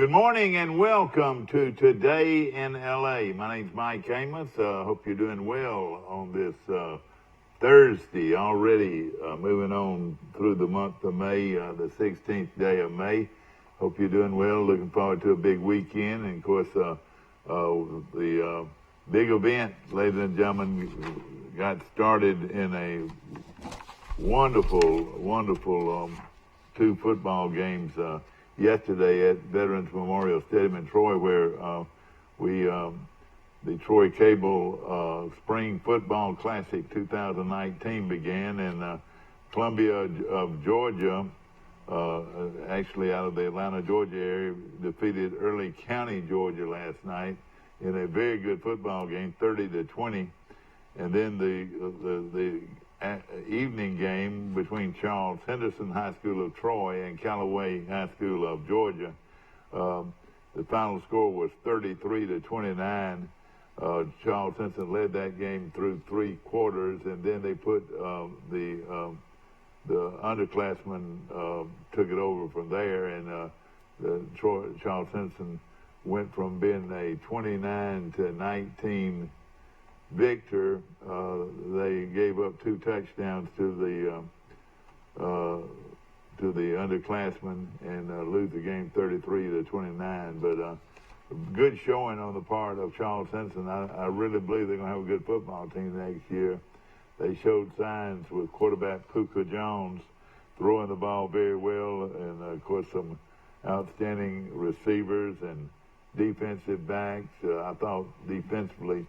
Good morning and welcome to Today in L.A. My name's Mike Amos. Hope you're doing well on this Thursday, already moving on through the month of May, the 16th day of May. Hope you're doing well. Looking forward to a big weekend. And, of course, the big event, ladies and gentlemen, got started in a wonderful two football games yesterday at Veterans Memorial Stadium in Troy, where the Troy Cable Spring Football Classic 2019 began, and Columbia of Georgia, actually out of the Atlanta, Georgia area, defeated Early County, Georgia last night in a very good football game, 30-20. And then the evening game between Charles Henderson High School of Troy and Callaway High School of Georgia. The final score was 33-29. Charles Henderson led that game through three quarters, and then they put the underclassmen took it over from there, and Charles Henderson went from being a 29-19 victor. They gave up two touchdowns to the underclassmen and lose the game 33-29. But good showing on the part of Charles Henderson. I really believe they're going to have a good football team next year. They showed signs with quarterback Puka Jones throwing the ball very well, and of course some outstanding receivers and defensive backs. I thought defensively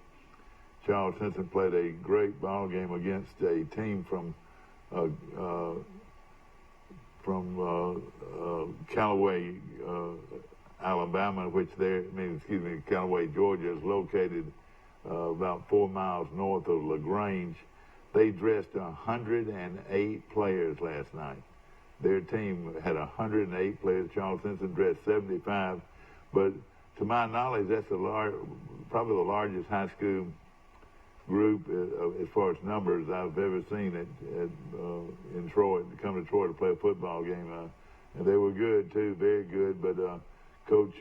Charles Henderson played a great ball game against a team from Callaway, Alabama, Callaway, Georgia is located about 4 miles north of LaGrange. They dressed 108 players last night. Their team had 108 players. Charles Henderson dressed 75, but to my knowledge, that's probably the largest high school group as far as numbers I've ever seen in Troy, to come to Troy to play a football game. And they were good too, very good. But Coach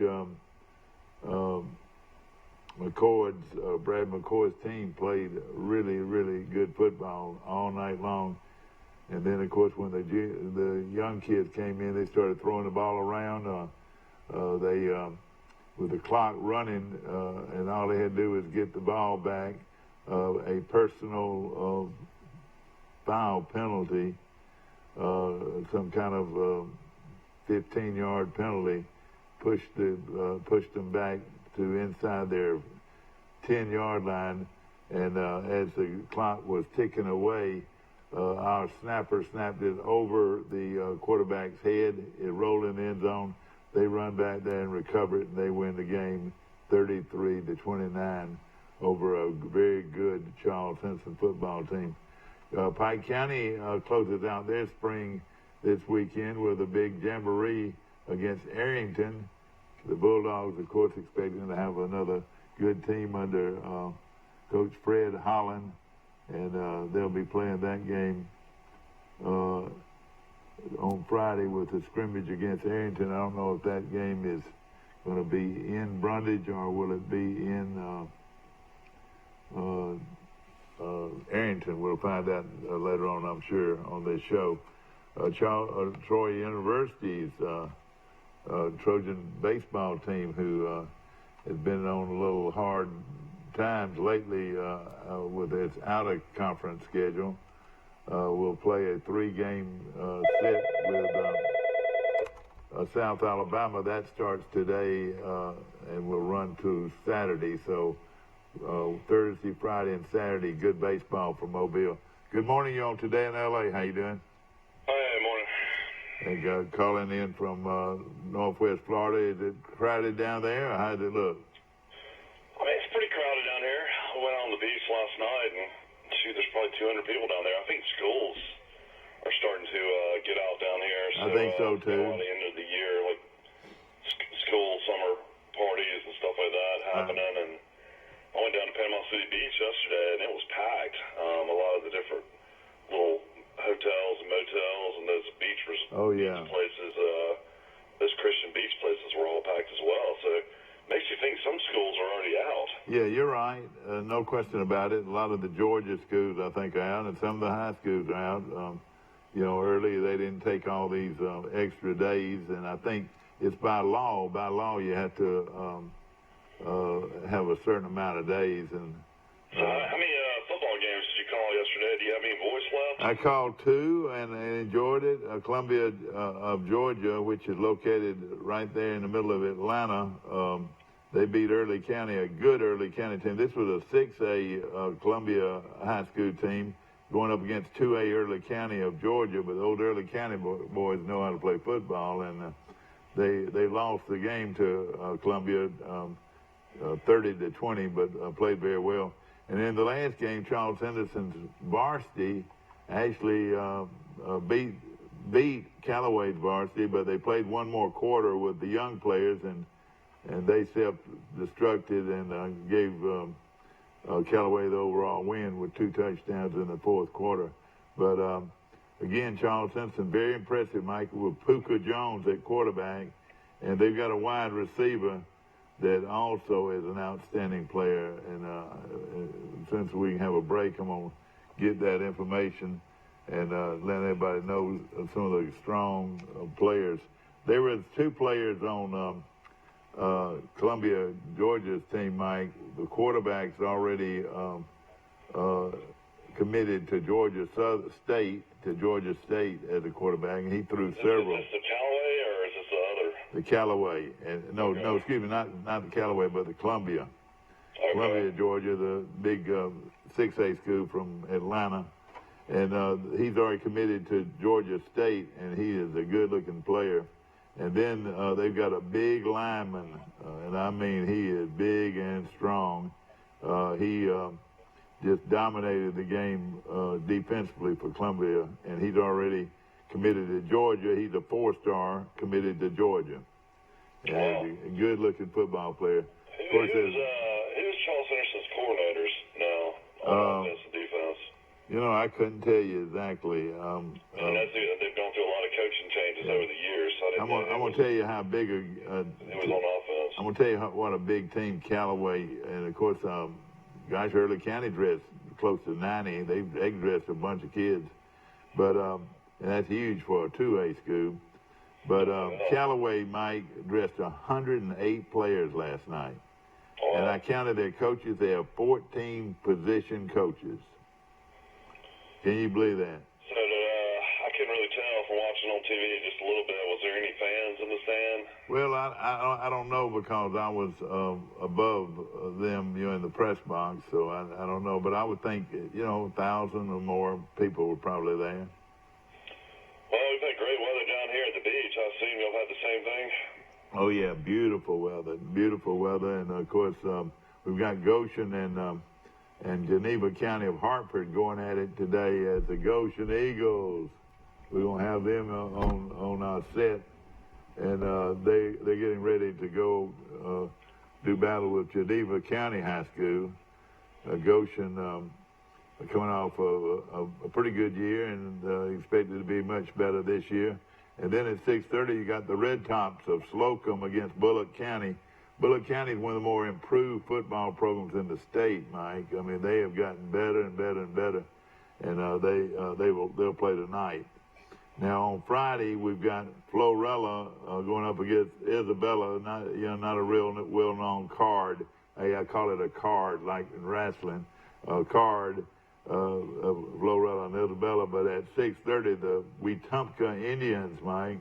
Brad McCoy's team played really good football all night long. And then of course when the young kids came in, they started throwing the ball around. With the clock running, and all they had to do was get the ball back. A personal foul penalty, some kind of 15-yard penalty, pushed them back to inside their 10-yard line. And as the clock was ticking away, our snapper snapped it over the quarterback's head. It rolled in the end zone. They run back there and recover it, and they win the game 33-29 over a very good Charles Henderson football team. Pike County closes out their spring this weekend with a big jamboree against Arrington. The Bulldogs, of course, expecting to have another good team under Coach Fred Holland, and they'll be playing that game on Friday with a scrimmage against Arrington. I don't know if that game is going to be in Brundage or will it be in Arrington. We'll find out later on, I'm sure, on this show. Troy University's Trojan baseball team, who has been on a little hard times lately with its out-of-conference schedule, will play a three-game set with South Alabama. That starts today and will run to Saturday. So Thursday, Friday, and Saturday, good baseball for Mobile. Good morning, y'all. Today in L.A. How you doing? Hey, morning. And calling in from Northwest Florida. Is it crowded down there, or how does it look? I mean, it's pretty crowded down here. I went on the beach last night, and there's probably 200 people down there. I think schools are starting to get out down here. So, I think so, too. Around the end of the year, like school summer parties and stuff like that happening. And I went down to Panama City Beach yesterday, and it was packed. A lot of the different little hotels and motels and those beach places, those Christian beach places were all packed as well. no question about it. A lot of the Georgia schools, I think, are out, and some of the high schools are out. Early they didn't take all these extra days, and I think it's by law. By law, you have to have a certain amount of days. And so how many football games did you call yesterday? Do you have any voice left? I called two and enjoyed it. Columbia of Georgia, which is located right there in the middle of Atlanta, they beat Early County, a good Early County team. This was a 6A Columbia high school team going up against 2A Early County of Georgia, but the old Early County boys know how to play football, and they lost the game to Columbia 30-20, but played very well. And in the last game, Charles Henderson's varsity actually beat Callaway's varsity, but they played one more quarter with the young players, and they self-destructed and gave Callaway the overall win with 2 touchdowns in the fourth quarter. But again, Charles Henderson, very impressive, Michael, with Puka Jones at quarterback, and they've got a wide receiver that also is an outstanding player. And since we can have a break, I'm going to get that information and let everybody know some of the strong players. There were 2 players on Columbia, Georgia's team, Mike. The quarterback's already committed to Georgia State as a quarterback, and he threw several. Is this the Callaway or is this the other? The Callaway, and no, excuse me, not the Callaway, but the Columbia. Okay. Columbia, Georgia, the big 6A school from Atlanta, and he's already committed to Georgia State, and he is a good-looking player. And then they've got a big lineman, and I mean he is big and strong. He just dominated the game defensively for Columbia, and he's already committed to Georgia. He's a 4-star committed to Georgia. And a good-looking football player. Of course, who's Charles Henderson's coordinators now on offense and defense? I couldn't tell you exactly. They've gone through a lot of coaching changes over the years. So I'm going to tell you how big it was on offense. I'm going to tell you what a big team Callaway, and of course, guys, Early County dressed close to 90. They dressed a bunch of kids, but and that's huge for a 2A school. But Callaway, Mike, dressed 108 players last night. Oh. And I counted their coaches. They have 14 position coaches. Can you believe that? So I couldn't really tell from watching on TV just a little bit. Was there any fans in the stand? Well, I don't know because I was above them, in the press box. So I don't know. But I would think, 1,000 or more people were probably there. Well, we've had great weather down here at the beach. I assume y'all had the same thing? Oh, yeah, beautiful weather. And, of course, we've got Goshen and Geneva County of Hartford going at it today as the Goshen Eagles. We're going to have them on our set. And they're getting ready to go do battle with Geneva County High School. Goshen coming off a pretty good year and expected to be much better this year. And then at 6:30, you got the Red Tops of Slocum against Bullock County. Bullock County is one of the more improved football programs in the state, Mike. I mean, they have gotten better and better and better, and they'll play tonight. Now on Friday, we've got Florella going up against Isabella. Not a real well-known card. I call it a card, like in wrestling, a card. Of Florella and Isabella, but at 6:30, the Wetumpka Indians, Mike,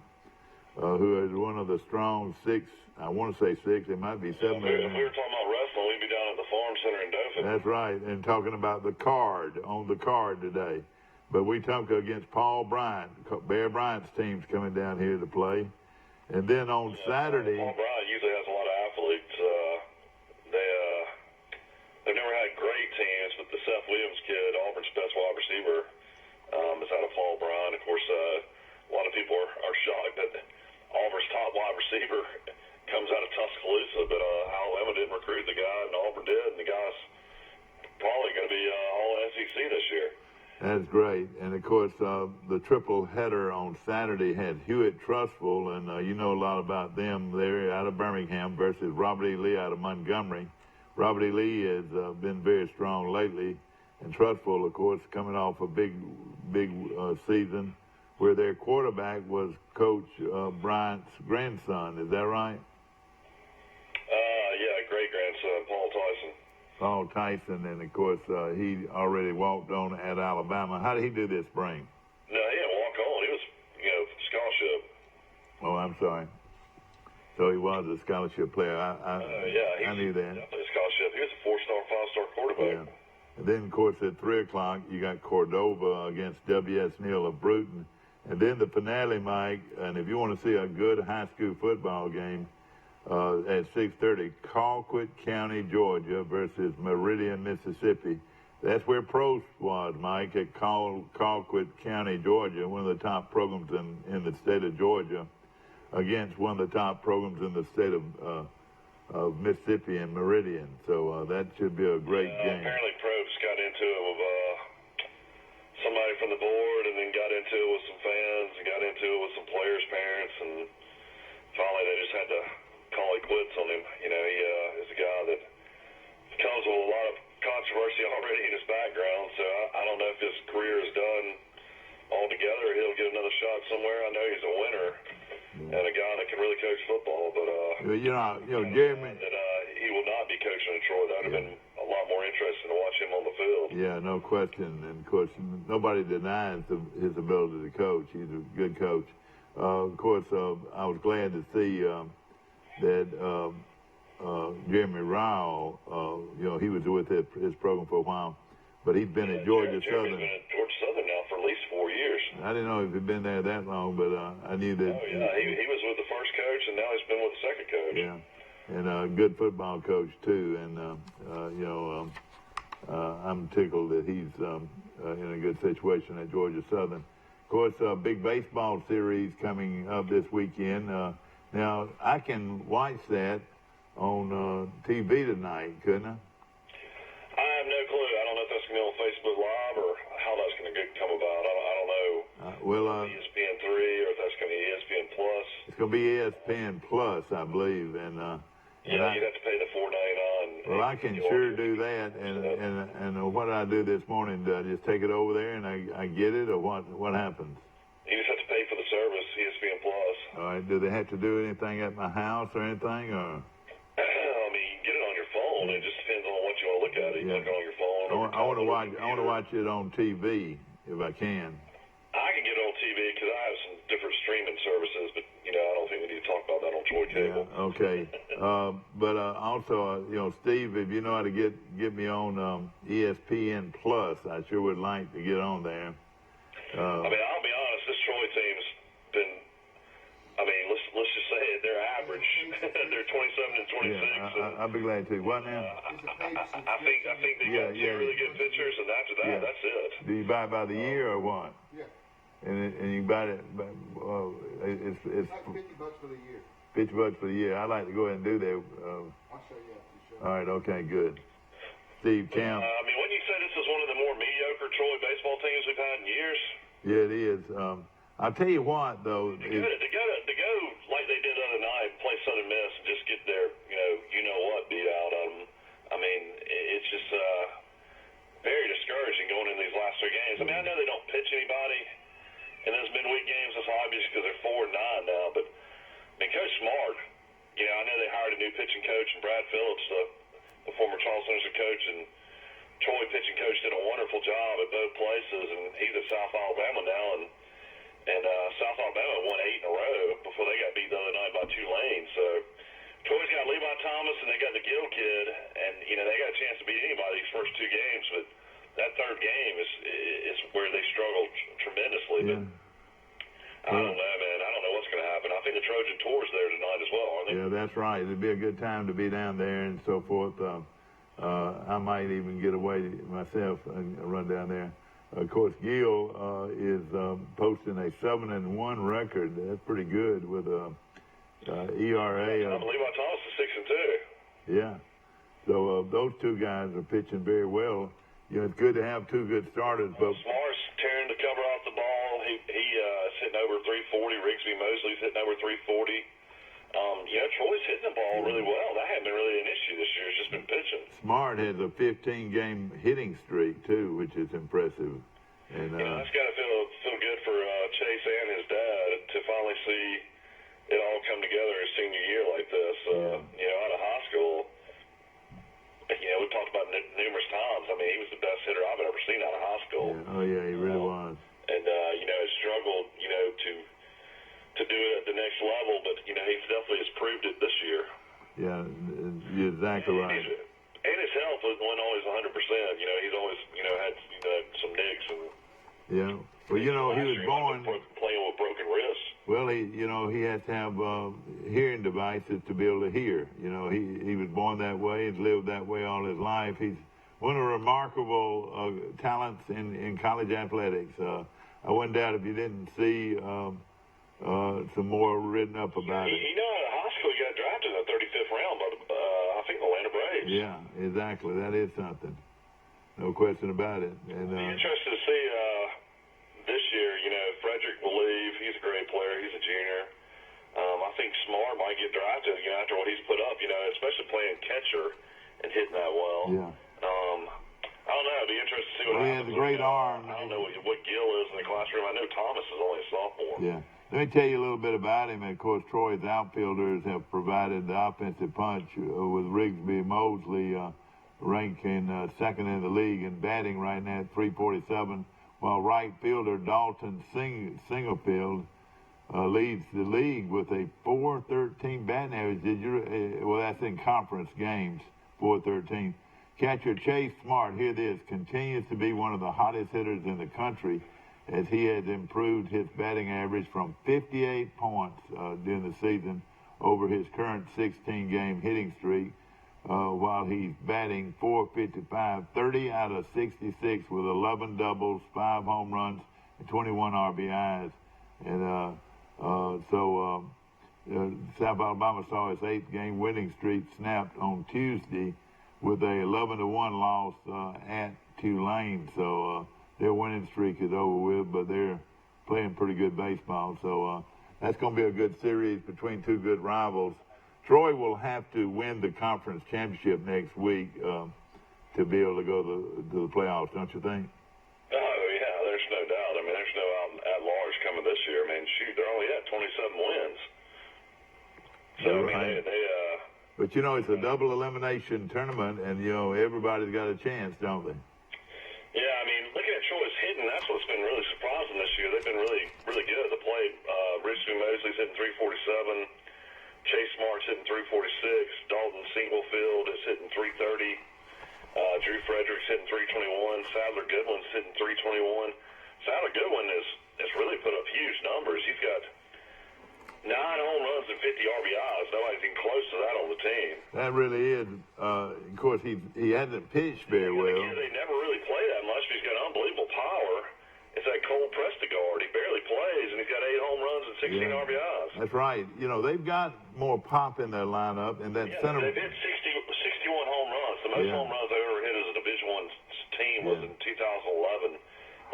who is one of the strong 6, I want to say 6, it might be 7. If we were talking about wrestling, we'd be down at the Farm Center in Dothan. That's right, and talking about the card today. But Wetumpka against Paul Bryant, Bear Bryant's team's coming down here to play. And then on Saturday... Paul Bryant usually has a lot of athletes. They've never had great teams, but the Seth Williams kid, Auburn's best wide receiver, is out of Paul Bryant. Of course, a lot of people are shocked that Auburn's top wide receiver comes out of Tuscaloosa, but Alabama didn't recruit the guy, and Auburn did, and the guy's probably going to be all SEC this year. That's great. And, of course, the triple header on Saturday had Hewitt Trustful, and you know a lot about them. They're out of Birmingham versus Robert E. Lee out of Montgomery. Robert E. Lee has been very strong lately, and Trustful, of course, coming off a big season where their quarterback was Coach Bryant's grandson. Is that right? Yeah, great grandson, Paul Tyson. Paul Tyson, and of course he already walked on at Alabama. How did he do this spring? No, he didn't walk on. He was, scholarship. Oh, I'm sorry. So he was a scholarship player. Yeah, I knew that. Definitely a scholarship. He was a 4-star, 5-star quarterback. Yeah. And then, of course, at 3 o'clock, you got Cordova against W.S. Neal of Bruton. And then the finale, Mike, and if you want to see a good high school football game, at 6:30, Colquitt County, Georgia versus Meridian, Mississippi. That's where Prost was, Mike, at Colquitt County, Georgia, one of the top programs in the state of Georgia, against one of the top programs in the state of Mississippi and Meridian. So that should be a great game. Apparently Probst got into it with somebody from the board, and then got into it with some fans, and got into it with some players' parents, and finally they just had to call it quits on him. He is a guy that comes with a lot of controversy already in his background, so I don't know if his career is done altogether. He'll get another shot somewhere. I know he's a winner and a guy that can really coach football, but Jeremy, that he will not be coaching in Troy. That would have been a lot more interesting to watch him on the field. Yeah, no question. And of course, nobody denies his ability to coach. He's a good coach. Of course, I was glad to see that Jeremy Ryle, he was with his program for a while, but he's been at Georgia Southern. He's been at Georgia Southern now for at least 4 years. I didn't know if he'd been there that long, but I knew that. Oh, yeah, he was with the first coach, and now he's been with the second coach. Yeah, and a good football coach, too. And, I'm tickled that he's in a good situation at Georgia Southern. Of course, big baseball series coming up this weekend. Now, I can watch that on TV tonight, couldn't I? I have no clue. I don't know if that's going to be on Facebook Live or how that's going to come about. I don't know. ESPN 3 or if that's going to be ESPN Plus. It's going to be ESPN Plus, I believe. And you'd have to pay the $4.99. Well, I can sure do that. And what did I do this morning? Do I just take it over there and I get it, or what happens? You just have to pay for the service, ESPN Plus. All right. Do they have to do anything at my house or anything, or? I mean, you can get it on your phone. It just depends on what you want to look at. You can look it on your phone. I want to watch it on TV if I can. I can get it on TV because I have some different streaming services, but I don't think we need to talk about that on Troy Cable. Yeah, okay. But also, Steve, if you know how to get me on ESPN Plus, I sure would like to get on there. I'll be honest. This Troy team's been. Let's just say it. They're average. They're 27 and 26. Yeah, I'll be glad to. What now? I think they got two really good pitchers, and after that, that's it. Do you buy it by the year or what? Yeah. And you buy it. It's like $50 for the year. $50 for the year. I'd like to go ahead and do that. I'll show you. All right. Okay. Good. Steve Camp. Wouldn't you say this is one of the more mediocre Troy baseball teams we've had in years? Yeah, it is. I'll tell you what, though. To go like they did the other night, play Southern Miss, and just get their, what beat out of them. It's just very discouraging going in these last 3 games. I know they don't pitch anybody in those midweek games. It's obvious because they're 4-9 now. But Coach Smart, I know they hired a new pitching coach, and Brad Phillips, the former Charleston coach, and Troy pitching coach did a wonderful job at both places, and he's at South Alabama now, and South Alabama won 8 in a row before they got beat the other night by Tulane. So Troy's got Levi Thomas, and they got the Gill kid, and they got a chance to beat anybody these first 2 games, but that third game is where they struggled tremendously. Yeah. But I don't know, man. I don't know what's going to happen. I think the Trojan Tour's there tonight as well, aren't they? Yeah, that's right. It'd be a good time to be down there and so forth. I might even get away myself and run down there. Of course, Gill is posting a 7-1 record. That's pretty good with a ERA. I believe Thomas is 6-2. Yeah. So those 2 guys are pitching very well. It's good to have 2 good starters. But Smart's tearing the cover off the ball. He's hitting over 340. Rigsby Mosley's hitting over 340. Troy's hitting the ball really well. That hadn't been really an issue this year. It's just been pitching. Smart has a 15-game hitting streak too, which is impressive. And that's got to feel good for Chase and his dad to finally see it all come together his senior year like this. Out of high school, we talked about it numerous times. I mean, he was the best hitter I've ever seen out of high school. Yeah. Oh yeah, he really was. And has struggled, to do it at the next level, but he definitely has proved it this year. Yeah, you're exactly right. And his health wasn't always 100%. He's always had some nicks and. Yeah. Well, he was born playing with broken wrists. Well, he has to have hearing devices to be able to hear. He was born that way and lived that way all his life. He's one of the remarkable talents in college athletics. I wouldn't doubt if you didn't see some more written up about it. Out of high school, he got drafted in the 35th round by I think the Atlanta Braves. Yeah, exactly. That is something. No question about it. And I'll be interested to see this year. Frederick will leave. He's a great player. He's a junior. I think Smart might get drafted after what he's put up. Especially playing catcher and hitting that well. Yeah. I don't know. It'd be interesting to see what happens. He has a great arm. I don't know what Gill is in the classroom. I know Thomas is only a sophomore. Yeah. Let me tell you a little bit about him. Of course, Troy's outfielders have provided the offensive punch with Rigsby Mosley ranking second in the league in batting right now at 347, while right fielder Dalton Singlefield leads the league with a 413 batting average. Well, that's in conference games, 413. Catcher Chase Smart, hear this, continues to be one of the hottest hitters in the country, as he has improved his batting average from 58 points during the season over his current 16-game hitting streak, while he's batting .455, 30 out of 66 with 11 doubles, 5 home runs, and 21 RBIs. And South Alabama saw its 8-game winning streak snapped on Tuesday with a 11-1 loss at Tulane. So their winning streak is over with, but they're playing pretty good baseball. So that's going to be a good series between two good rivals. Troy will have to win the conference championship next week to be able to go to the playoffs, don't you think? Oh, yeah, there's no doubt. I mean, there's no at-large coming this year. I mean, shoot, they're only at 27 wins. So, right. But, it's a double elimination tournament, and, everybody's got a chance, don't they? Yeah, I mean, looking at Troy's hitting, that's what's been really surprising this year. They've been really, really good at the plate. Rigsby Mosley's hitting 347. Chase Smart's hitting 346. Dalton Singlefield is hitting 330. Drew Frederick's hitting 321. Sadler Goodwin's hitting 321. Sadler Goodwin has really put up huge numbers. He's got 9 home runs and 50 RBIs. Nobody's even close to that on the team. That really is. Of course, he hasn't pitched very well. They never really play that much, but he's got unbelievable power. It's that Cole Prestigard. He barely plays, and he's got 8 home runs and 16 RBIs. That's right. They've got more pop in their lineup, and that center. They've hit 61 home runs. The most home runs they've ever hit as a Division I team was in 2011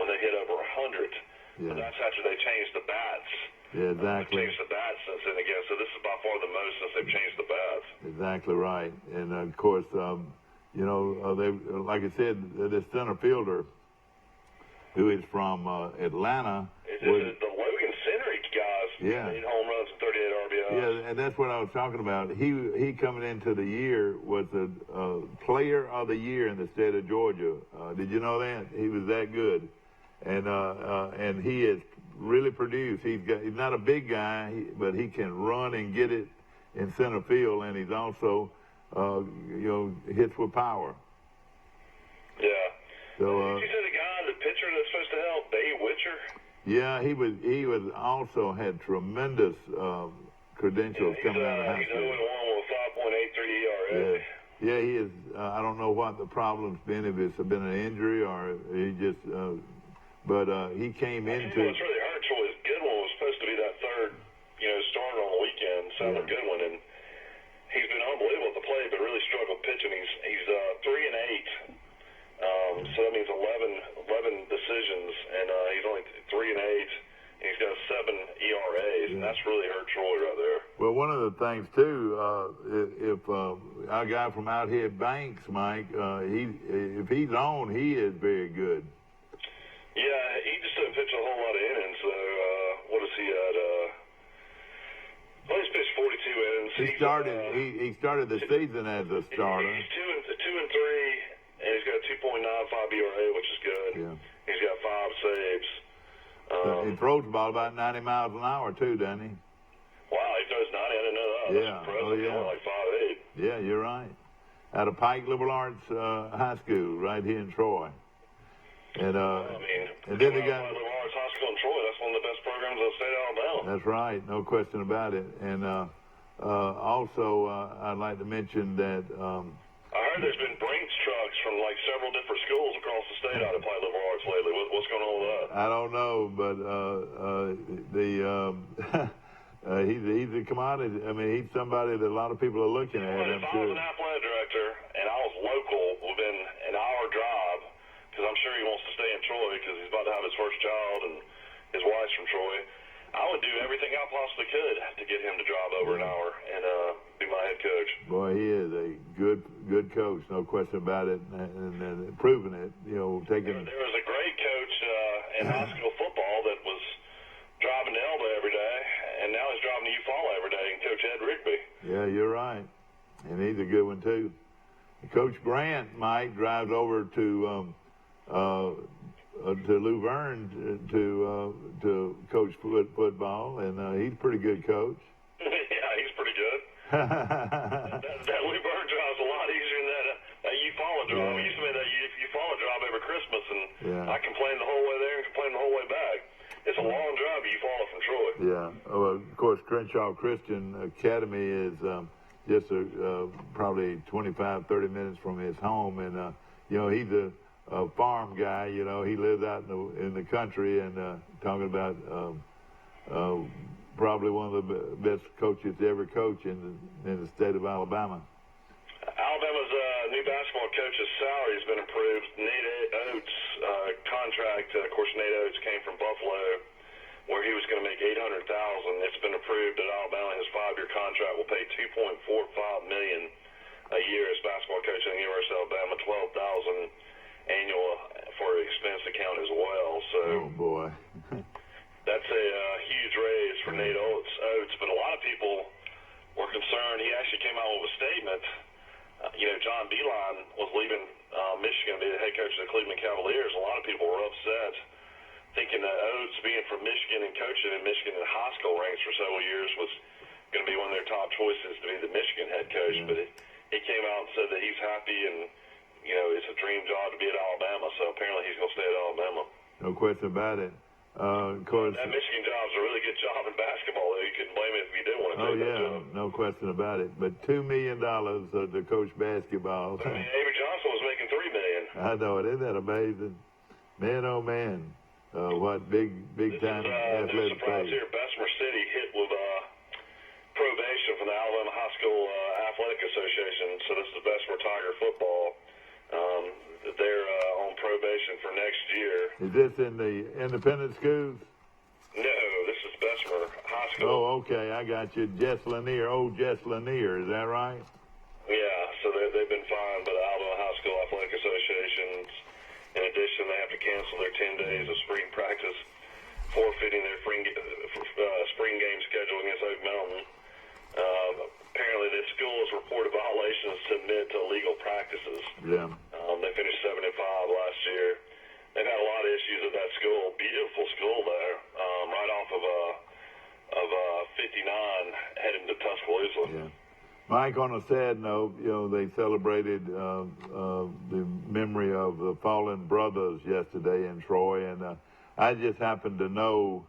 when they hit over 100. But that's after they changed the bats. Yeah, exactly. They've changed the bats since then again, so this is by far the most since they've changed the bats. Exactly right. And, of course, they, like I said, the center fielder, who is from Atlanta. The Logan Centric guys, 8 home runs and 38 RBIs. Yeah, and that's what I was talking about. He coming into the year was the player of the year in the state of Georgia. Did you know that? He was that good. And he has really produced. He's not a big guy, but he can run and get it in center field, and he's also, hits with power. Yeah. So, did you say the guy, the pitcher that's supposed to help, Dave Witcher? Yeah, he was also had tremendous credentials coming out of high school. He's 0-1 with 5.83 ERA. Yeah, he is. I don't know what the problem's been, if it's been an injury or he just. But he came into. What's really hurt Troy's Goodwin was supposed to be that third, starter on the weekend, Sadler Goodwin, and he's been unbelievable at the plate, but really struggled pitching. He's 3-8. So that means 11 decisions, and he's only 3-8 He's got 7 ERAs, and that's really hurt Troy right there. Well, one of the things too, if our guy from out here, Banks, Mike, if he's on, he is very good. Yeah, he just didn't pitch a whole lot of innings. So what is he at? Well, he's pitched 42 innings. He started the season as a starter. He's 2-3, and he's got a 2.95 ERA, which is good. Yeah. He's got 5 saves. He throws the ball about 90 miles an hour too, doesn't he? Wow, he throws 90. I didn't know that. Yeah. That's impressive. Oh, yeah. He's only like 5'8". Yeah, you're right. Out of Pike Liberal Arts High School, right here in Troy. And and then they got Liberal Arts High School in Troy. That's one of the best programs in the state of Alabama. That's right, no question about it. And also, I'd like to mention that. I heard there's been Brinks trucks from like several different schools across the state out of Pike Liberal Arts lately. What's going on with that? I don't know, but he's a commodity. I mean, he's somebody that a lot of people are looking at. Well, if I was an athletic director and I was local within an hour drive, because I'm sure he wants to stay in Troy because he's about to have his first child and his wife's from Troy, I would do everything I possibly could to get him to drive over an hour and be my head coach. Boy, he is a good coach, no question about it, and proving it. You know, taking. There was a great coach in high school football that was driving to Elba every day, and now he's driving to Eufaula every day, and Coach Ed Rigby. Yeah, you're right, and he's a good one too. Coach Grant, Mike, drives over to Luverne to coach football, and he's a pretty good coach. Yeah, he's pretty good. that Luverne drive's a lot easier than that Eufaula drive. Yeah. We used to make that Eufaula drive every Christmas, and Yeah. I complained the whole way there and complained the whole way back. It's a long drive, Eufaula from Troy. Yeah. Well, of course, Crenshaw Christian Academy is just probably 25, 30 minutes from his home, and you know, he's a farm guy. You know, he lives out in the country, and talking about probably one of the best coaches to ever coach in the state of Alabama. Alabama's new basketball coach's salary has been approved. Nate Oates' contract, of course, Nate Oates came from Buffalo, where he was going to make $800,000. It's been approved at Alabama. His 5-year contract will pay $2.45 million a year as basketball coach at the University of Alabama, $12,000 annual for expense account as well. So, oh boy, that's a huge raise for Nate Oates. But a lot of people were concerned. He actually came out with a statement. John Beeline was leaving Michigan to be the head coach of the Cleveland Cavaliers. A lot of people were upset, thinking that Oates, being from Michigan and coaching in Michigan in high school ranks for several years, was going to be one of their top choices to be the Michigan head coach. Yeah. But he came out and said that he's happy and, it's a dream job to be at Alabama. So apparently he's going to stay at Alabama. no question about it. Of course. That Michigan job's a really good job in basketball. You couldn't blame it if you did want to Oh take that yeah, job. no question about it. But $2 million to coach basketball. I mean, Avery Johnson was making $3 million. I know it. Isn't that amazing? Man, oh man, what big time No athletic surprise pay. here. Bessemer City hit with probation from the Alabama High School Athletic Association. So this is Bessemer Tiger football. They're on probation for next year. Is this in the independent schools? No, this is Bessemer High School. Oh, okay, I got you. Jess Lanier, Jess Lanier, is that right? Yeah, so they've been fined by the Alabama High School Athletic Association. In addition, they have to cancel their 10 days of spring practice, forfeiting their spring game schedule against Oak Mountain. Apparently, this school has reported violations to admit to illegal practices. Yeah. They finished 7-5 last year. They've had a lot of issues at that school. Beautiful school there, right off of 59, heading to Tuscaloosa. Yeah. Mike, on a sad note, they celebrated the memory of the fallen brothers yesterday in Troy, and I just happened to know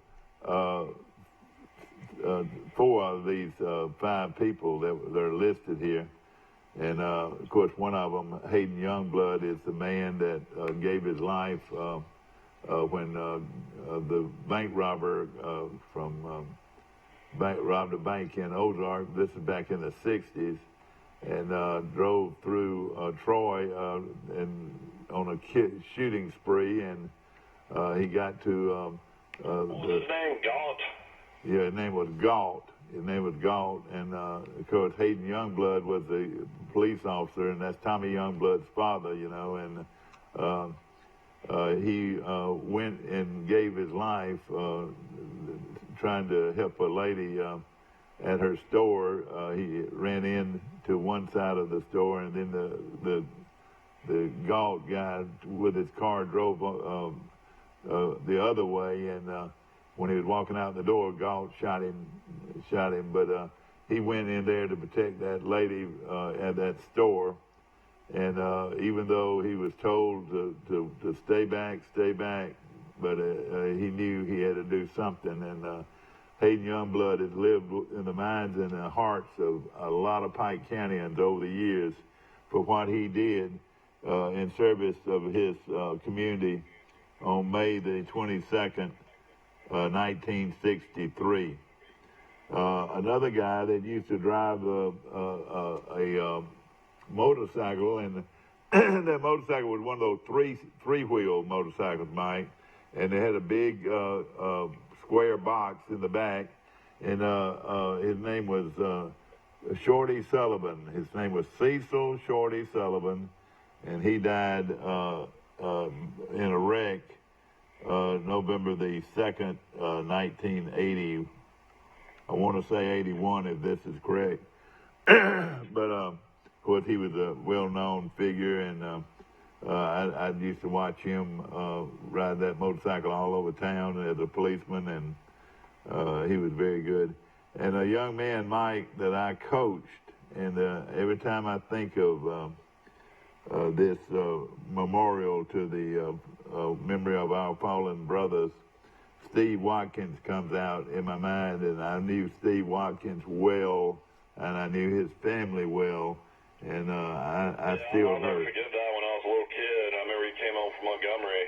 4 of these 5 people that are listed here. And, of course, one of them, Hayden Youngblood, is the man that gave his life when the bank robber robbed a bank in Ozark. This is back in the 60s, and drove through Troy and on a shooting spree, and he got to What was his name? Gaunt. Yeah, his name was Galt. And of course Hayden Youngblood was the police officer, and that's Tommy Youngblood's father, you know. And he went and gave his life trying to help a lady at her store. He ran in to one side of the store, and then the Galt guy with his car drove the other way, and when he was walking out the door, Galt shot him. But he went in there to protect that lady at that store, and even though he was told to stay back, but he knew he had to do something. And Hayden Youngblood has lived in the minds and the hearts of a lot of Pike Countyans over the years for what he did in service of his community on May the 22nd, 1963. Another guy that used to drive a motorcycle, and that motorcycle was one of those three-wheel motorcycles, Mike, and they had a big square box in the back, and his name was Shorty Sullivan. His name was Cecil Shorty Sullivan, and he died in a wreck November the 2nd, 1980. I want to say 81 if this is correct. But of course he was a well-known figure, and I used to watch him ride that motorcycle all over town as a policeman, and he was very good. And a young man, Mike, that I coached, and every time I think of this memorial to the memory of our fallen brothers, Steve Watkins comes out in my mind, and I knew Steve Watkins well, and I knew his family well, and I still I'll never hurt. forget that when I was a little kid. I remember he came home from Montgomery,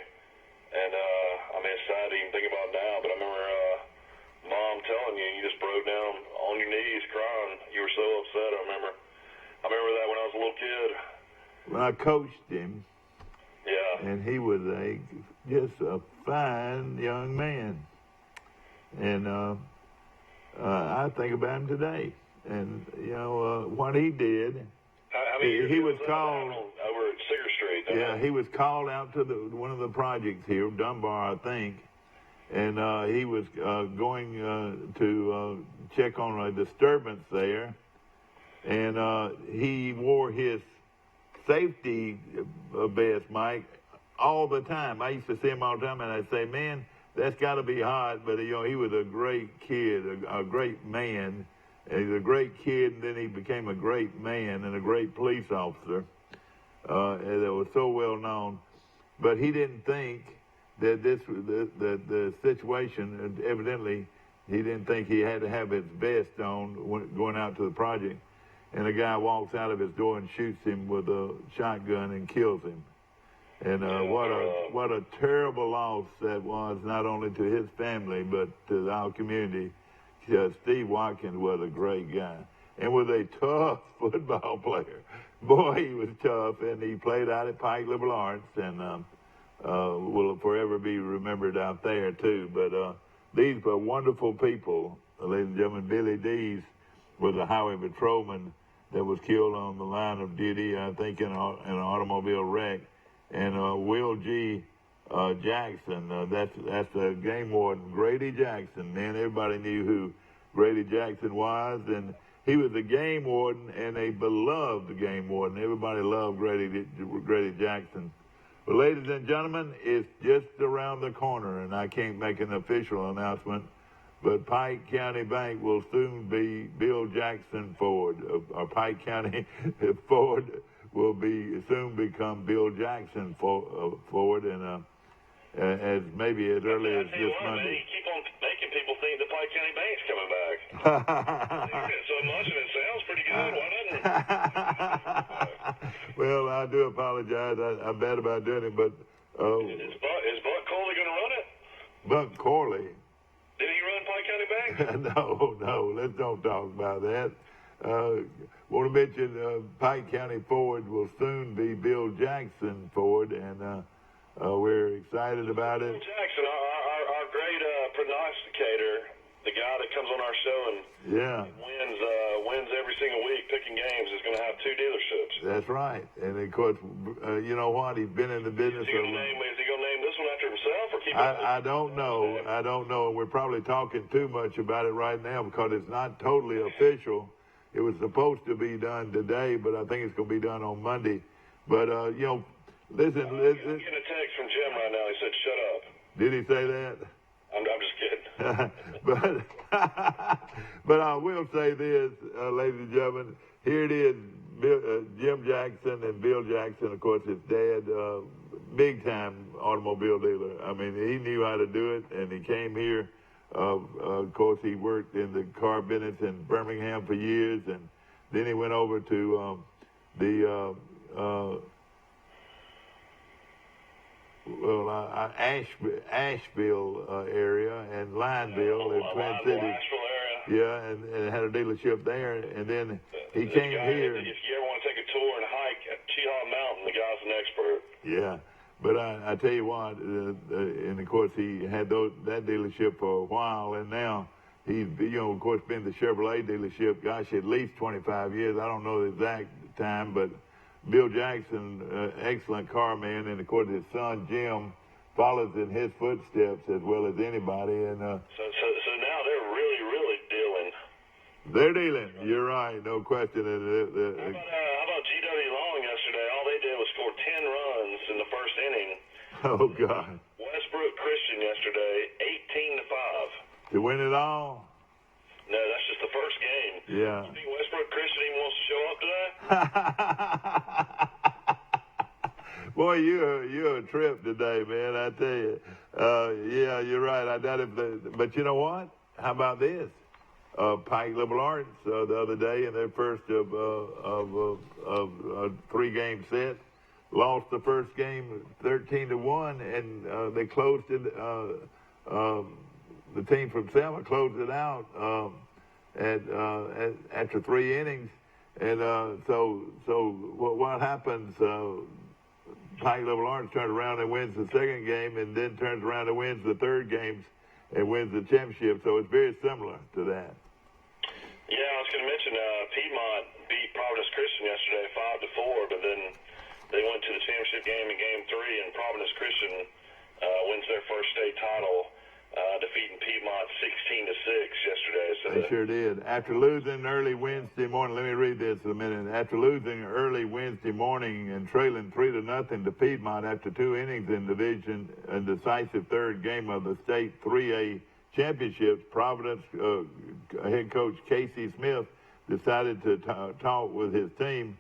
and I mean, it's sad to even think about now, but I remember Mom telling you just broke down on your knees crying. You were so upset. I remember that when I was a little kid. When I coached him, Yeah. and he was just a fine young man, and I think about him today, and you know what he did. How many years He ago was that called over at Cedar Street. Yeah, he was called out to one of the projects here, Dunbar, I think, and he was going to check on a disturbance there, and he wore his safety vest, Mike, all the time. I used to see him all the time, and I'd say, man, that's got to be hot. But, you know, he was a great kid, a great man. And he's a great kid, and then he became a great man and a great police officer that was so well known. But he didn't think that the situation, evidently, he didn't think he had to have his vest on going out to the project. And a guy walks out of his door and shoots him with a shotgun and kills him. And what a terrible loss that was, not only to his family, but to our community. Steve Watkins was a great guy and was a tough football player. Boy, he was tough, and he played out at Pike Liberal Arts, and will forever be remembered out there, too. But these were wonderful people. Ladies and gentlemen, Billy Dees was a highway patrolman that was killed on the line of duty, I think, in an automobile wreck. And Will G. Jackson, that's the game warden, Grady Jackson. Man, everybody knew who Grady Jackson was, and he was a game warden and a beloved game warden. Everybody loved Grady Jackson. But ladies and gentlemen, it's just around the corner, and I can't make an official announcement, but Pike County Bank will soon be Bill Jackson Ford, or Pike County Ford will soon become Bill Jackson Ford, and as maybe as early as this Monday. Man, you keep on making people think the Pike County Bank's coming back. You hear it so much, and it sounds pretty good. Why doesn't it? Well, I do apologize. I'm bad about doing it, but Is Buck Corley going to run it? Buck Corley. Did he run Pike County Bank? No, let's don't talk about that. Want to mention Pike County Ford will soon be Bill Jackson Ford, and we're excited about it. Jackson, our great prognosticator, the guy that comes on our show and wins every single week picking games, is going to have 2 dealerships. That's right. And of course, you know what? He's been in the business. Is he going to name this one after himself, or keep it? I don't know. I don't know. We're probably talking too much about it right now because it's not totally official. It was supposed to be done today, but I think it's going to be done on Monday. But you know, listen. I'm getting a text from Jim right now. He said, "Shut up." Did he say that? I'm just kidding. but I will say this, ladies and gentlemen. Here it is, Jim Jackson and Bill Jackson, of course, his dad, big time automobile dealer. I mean, he knew how to do it, and he came here. Of course, he worked in the car business in Birmingham for years, and then he went over to Asheville area and Lineville in Twin Cities. Yeah, and had a dealership there, and then he came here. If you ever want to take a tour and hike at Cheahaw Mountain, the guy's an expert. Yeah, but I tell you what, and of course he had that dealership for a while, and now he's, of course, been the Chevrolet dealership, gosh, at least 25 years. I don't know the exact time, but Bill Jackson, excellent car man, and of course his son Jim follows in his footsteps as well as anybody. And so now they're really dealing. They're dealing. You're right, no question. How about GW Long yesterday? All they did was score 10 runs in the first inning. Oh God. Westbrook Christian yesterday, 18-5. To win it all? No, that's just the first game. Yeah. You think Westbrook Christian even wants to show up today? Boy, you're a trip today, man. I tell you. Yeah, you're right. I doubt it. But you know what? How about this? Pike Liberal Arts the other day in their first of a 3-game set lost the first game 13-1, and they closed it. The team from Selma closed it out after 3 innings, and so what happens? Pike Liberal Arts turned around and wins the second game, and then turns around and wins the third game, and wins the championship. So it's very similar to that. Yeah, I was going to mention Piedmont beat Providence Christian yesterday 5-4, but then they went to the championship game in Game 3, and Providence Christian wins their first state title, defeating Piedmont 16-6 yesterday. So they sure did. After losing early Wednesday morning, let me read this a minute. After losing early Wednesday morning and trailing 3-0 to Piedmont after 2 innings in division and decisive third game of the state 3A championships, Providence head coach Casey Smith decided to talk with his team.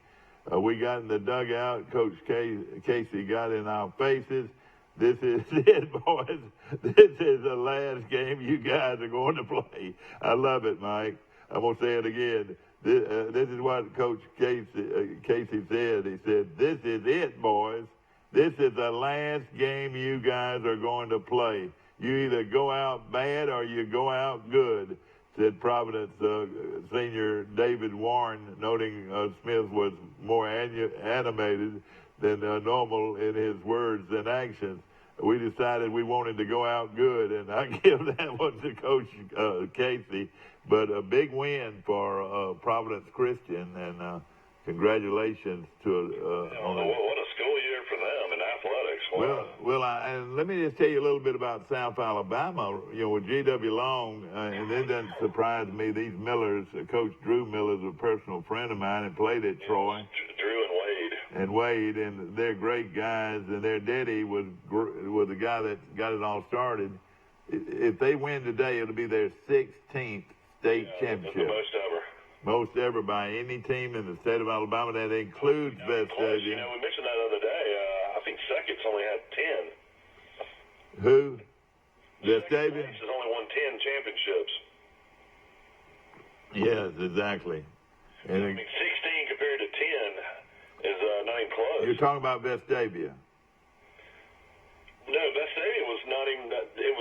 We got in the dugout. Coach Casey got in our faces. This is it, boys. This is the last game you guys are going to play. I love it, Mike. I'm going to say it again. This is what Coach Casey said. He said, "This is it, boys. This is the last game you guys are going to play. You either go out bad or you go out good," said Providence senior David Warren, noting Smith was more animated than normal in his words and actions. We decided we wanted to go out good, and I give that one to Coach Casey. But a big win for Providence Christian, and congratulations to on what a school year for them in athletics. Wow. Well, and let me just tell you a little bit about South Alabama. With G.W. Long, and it doesn't surprise me. These Millers, Coach Drew Miller is a personal friend of mine and played at Troy. Drew and Wade, and they're great guys. And their daddy was the guy that got it all started. If they win today, it'll be their 16th state championship. The most ever. Most ever by any team in the state of Alabama. That includes Vestavia. We mentioned that the other day. I think Second's only had 10. Who? Vestavia? Has only won 10 championships. Yes, exactly. And 16 compared to 10 is not even close. You're talking about Vestavia. No, Vestavia was not even. It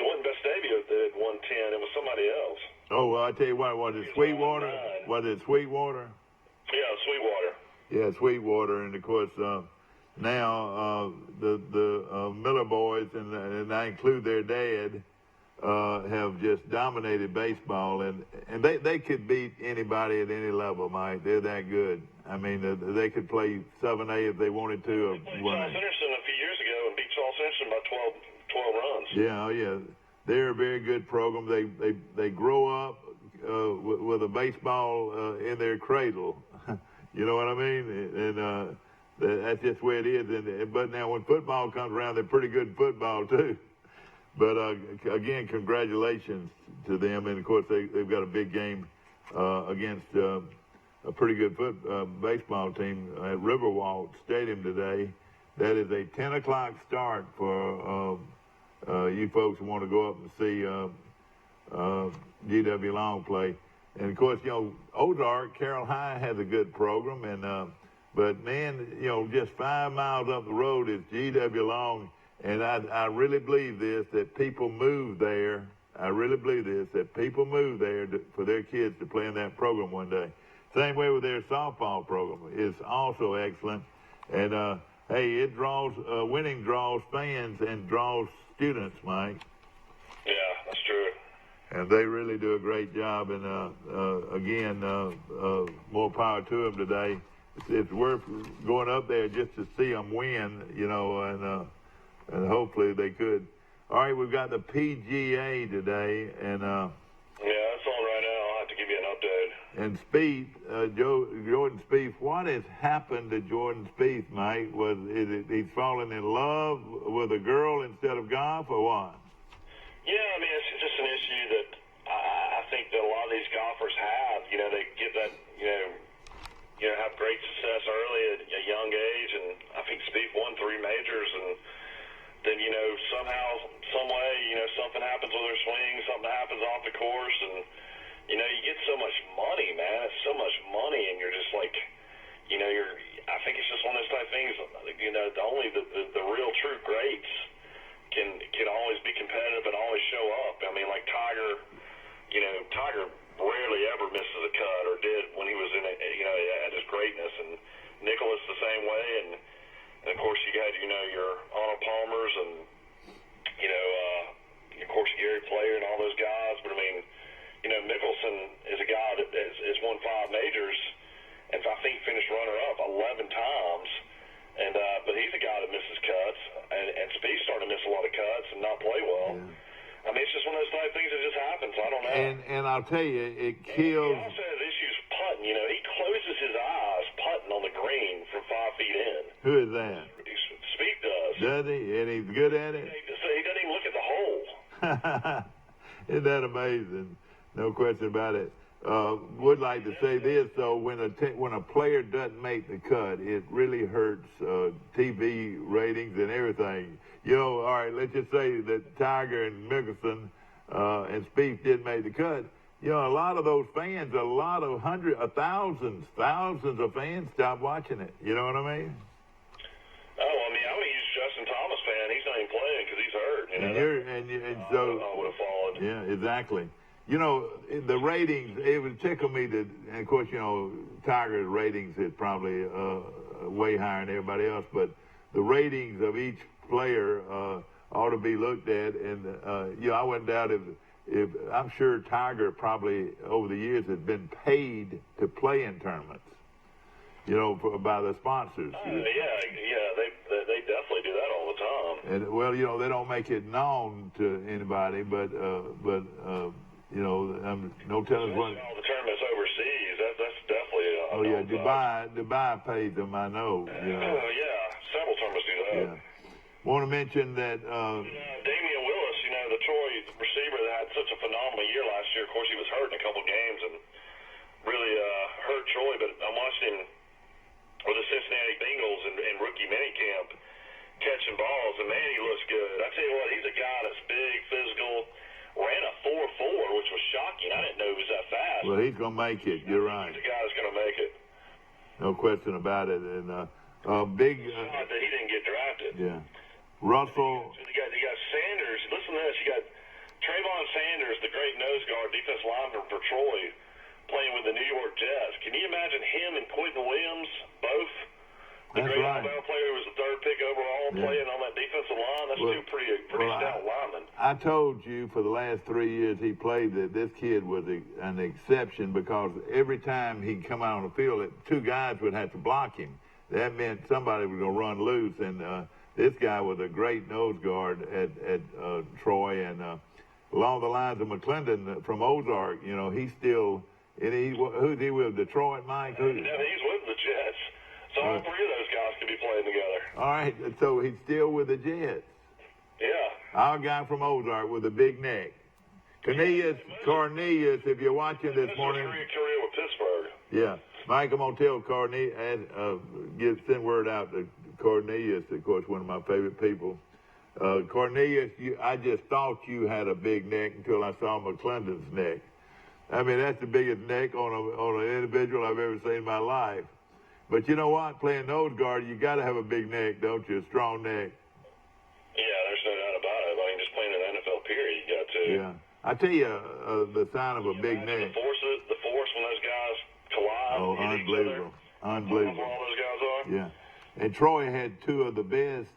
wasn't Vestavia that had won 10. It was somebody else. Oh, well, I tell you what, was it Sweetwater? Was it Sweetwater? Yeah, Sweetwater. Yeah, Sweetwater, and of course now the Miller boys, and I include their dad, have just dominated baseball, and they could beat anybody at any level, Mike. They're that good. I mean, they could play 7A if they wanted to. They played Charles Henderson a few years ago and beat Charles Henderson by 12 runs. Yeah, oh yeah. They're a very good program. They grow up with a baseball in their cradle. You know what I mean? And that's just the way it is. But now when football comes around, they're pretty good at football too. But again, congratulations to them. And of course, they've got a big game against a pretty good baseball team at Riverwalk Stadium today. That is a 10 o'clock start for you folks who want to go up and see GW Long play. And of course, you know, Ozark, Carroll High has a good program, and but man, you know, just 5 miles up the road is GW Long, and I really believe this, that people move there. I really believe this, that people move there for their kids to play in that program one day. Same way with their softball program. It's also excellent, and hey, it draws winning draws fans and draws students, Mike. Yeah, that's true. And they really do a great job. And again, more power to them today. It's worth going up there just to see them win, you know, and hopefully they could. All right, we've got the PGA today, and yeah, that's on right now. I'll have to give you an update. And Spieth, Jordan Spieth, what has happened to Jordan Spieth, Mike? Is it he's fallen in love with a girl instead of golf, or what? Yeah, I mean, it's just an issue that I think that a lot of these golfers have. You know, they get that, have great success early at a young age, and I think Spieth won 3 majors, and then, you know, somehow, some way, you know, something happens with their swing, something happens off the course, and, you know, you get so much money, man. It's so much money, and you're just like, you know, I think it's just one of those type of things, you know, only the real true greats can always be competitive and always show up. I mean, like Tiger, you know, Tiger rarely ever misses a cut, or did when he was in it, you know, at his greatness, and Nicklaus the same way, and of course you had, you know, your Arnold Palmers and, you know, of course Gary Player and all those guys, but I mean, you know, Mickelson is a guy that has won 5 majors, and I think finished runner-up 11 times, and but he's a guy that misses cuts, and Spieth's starting to miss a lot of cuts and not play well. Yeah. I mean, it's just one of those type of things that just happens. I don't know. And I'll tell you, it kills. He also has issues putting. You know, he closes his eyes putting on the green from 5 feet in. Who is that? Spieth does. Does he? And he's good at it? He doesn't even look at the hole. Isn't that amazing? No question about it. Would like to say this, though, when a player doesn't make the cut, it really hurts TV ratings and everything. You know, all right, let's just say that Tiger and Mickelson and Spieth didn't make the cut. You know, a lot of those fans, thousands of fans stopped watching it. You know what I mean? Oh, I mean, I'm a huge Justin Thomas fan. He's not even playing because he's hurt. You know, and so I would have followed. Yeah, exactly. You know, the ratings, it would tickle me to, and of course, you know, Tiger's ratings is probably way higher than everybody else, but the ratings of each player ought to be looked at. And, you know, I wouldn't doubt if I'm sure Tiger probably over the years has been paid to play in tournaments, you know, by the sponsors. Yeah, they definitely do that all the time. And, well, you know, they don't make it known to anybody, but you know, no telling what. All the tournaments overseas, that's definitely. Dubai pays them, I know. You know. Yeah, several tournaments do that. Yeah. Want to mention that. Damian Willis, you know, the Troy receiver that had such a phenomenal year last year. Of course, he was hurt in a couple games and really hurt Troy. But I'm watching him with the Cincinnati Bengals in rookie minicamp catching balls, and man, he looks good. I tell you what, he's a guy that's big, physical. Ran a 4.4, which was shocking. I didn't know he was that fast. Well, he's going to make it. You're right. He's a guy that's going to make it. No question about it. And big. That he didn't get drafted. Yeah. Russell. You got Sanders. Listen to this. You got Trayvon Sanders, the great nose guard, defensive lineman for Troy, playing with the New York Jets. Can you imagine him and Quentin Williams both? The great Alabama player who was the 3rd pick overall playing on that defensive line. That's two pretty stout linemen. I told you for the last 3 years he played that this kid was an exception because every time he'd come out on the field, two guys would have to block him. That meant somebody was going to run loose, and this guy was a great nose guard at Troy, and along the lines of McClendon from Ozark, you know, he's still. Who's he with? Detroit, Mike? Yeah, he's with the Jets. So all three of those guys could be playing together. All right, so he's still with the Jets. Yeah. Our guy from Ozark with a big neck. Cornelius, if you're watching this morning. Career with Pittsburgh. Yeah. Mike, I'm going to tell Cornelius, send word out to Cornelius, of course, one of my favorite people. Cornelius, I just thought you had a big neck until I saw McClendon's neck. I mean, that's the biggest neck on an individual I've ever seen in my life. But you know what? Playing nose guard, you got to have a big neck, don't you? A strong neck. Yeah, there's no doubt about it. I mean, just playing in the NFL period, you got to. Yeah. I tell you, the sign of a big neck. The force when those guys collide. Oh, unbelievable. Unbelievable. All those guys are. Yeah. And Troy had two of the best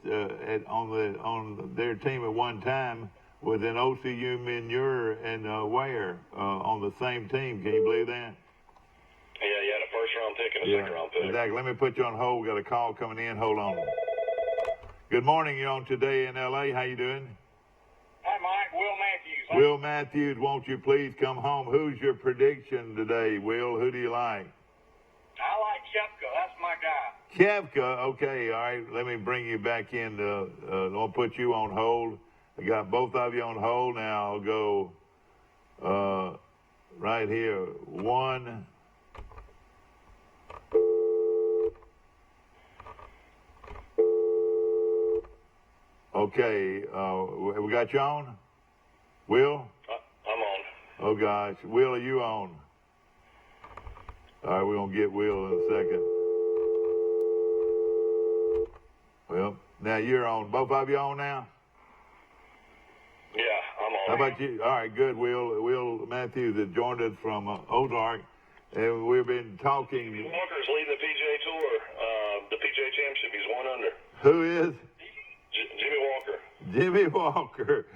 on their team at one time was in OCU Minure and Ware on the same team. Can you believe that? Yeah, you had a first-round pick and a second-round pick. Exactly. Let me put you on hold. We got a call coming in. Hold on. Good morning. You're on Today in L.A. How you doing? Hi, Mike. Will Matthews. Will Matthews, won't you please come home? Who's your prediction today, Will? Who do you like? I like Shepka. That's my guy. Kevka, okay, all right. Let me bring you back in. I'll put you on hold. I got both of you on hold. Now I'll go right here. One. Okay, we got you on? Will? I'm on. Oh, gosh. Will, are you on? All right, we're going to get Will in a second. Well, now you're on. Both of you on now? Yeah, I'm on. How about you? All right, good. Will Matthews has joined us from Ozark, and we've been talking. Walker's leading the PGA Tour, the PGA Championship. He's 1 under. Who is? Jimmy Walker. Jimmy Walker.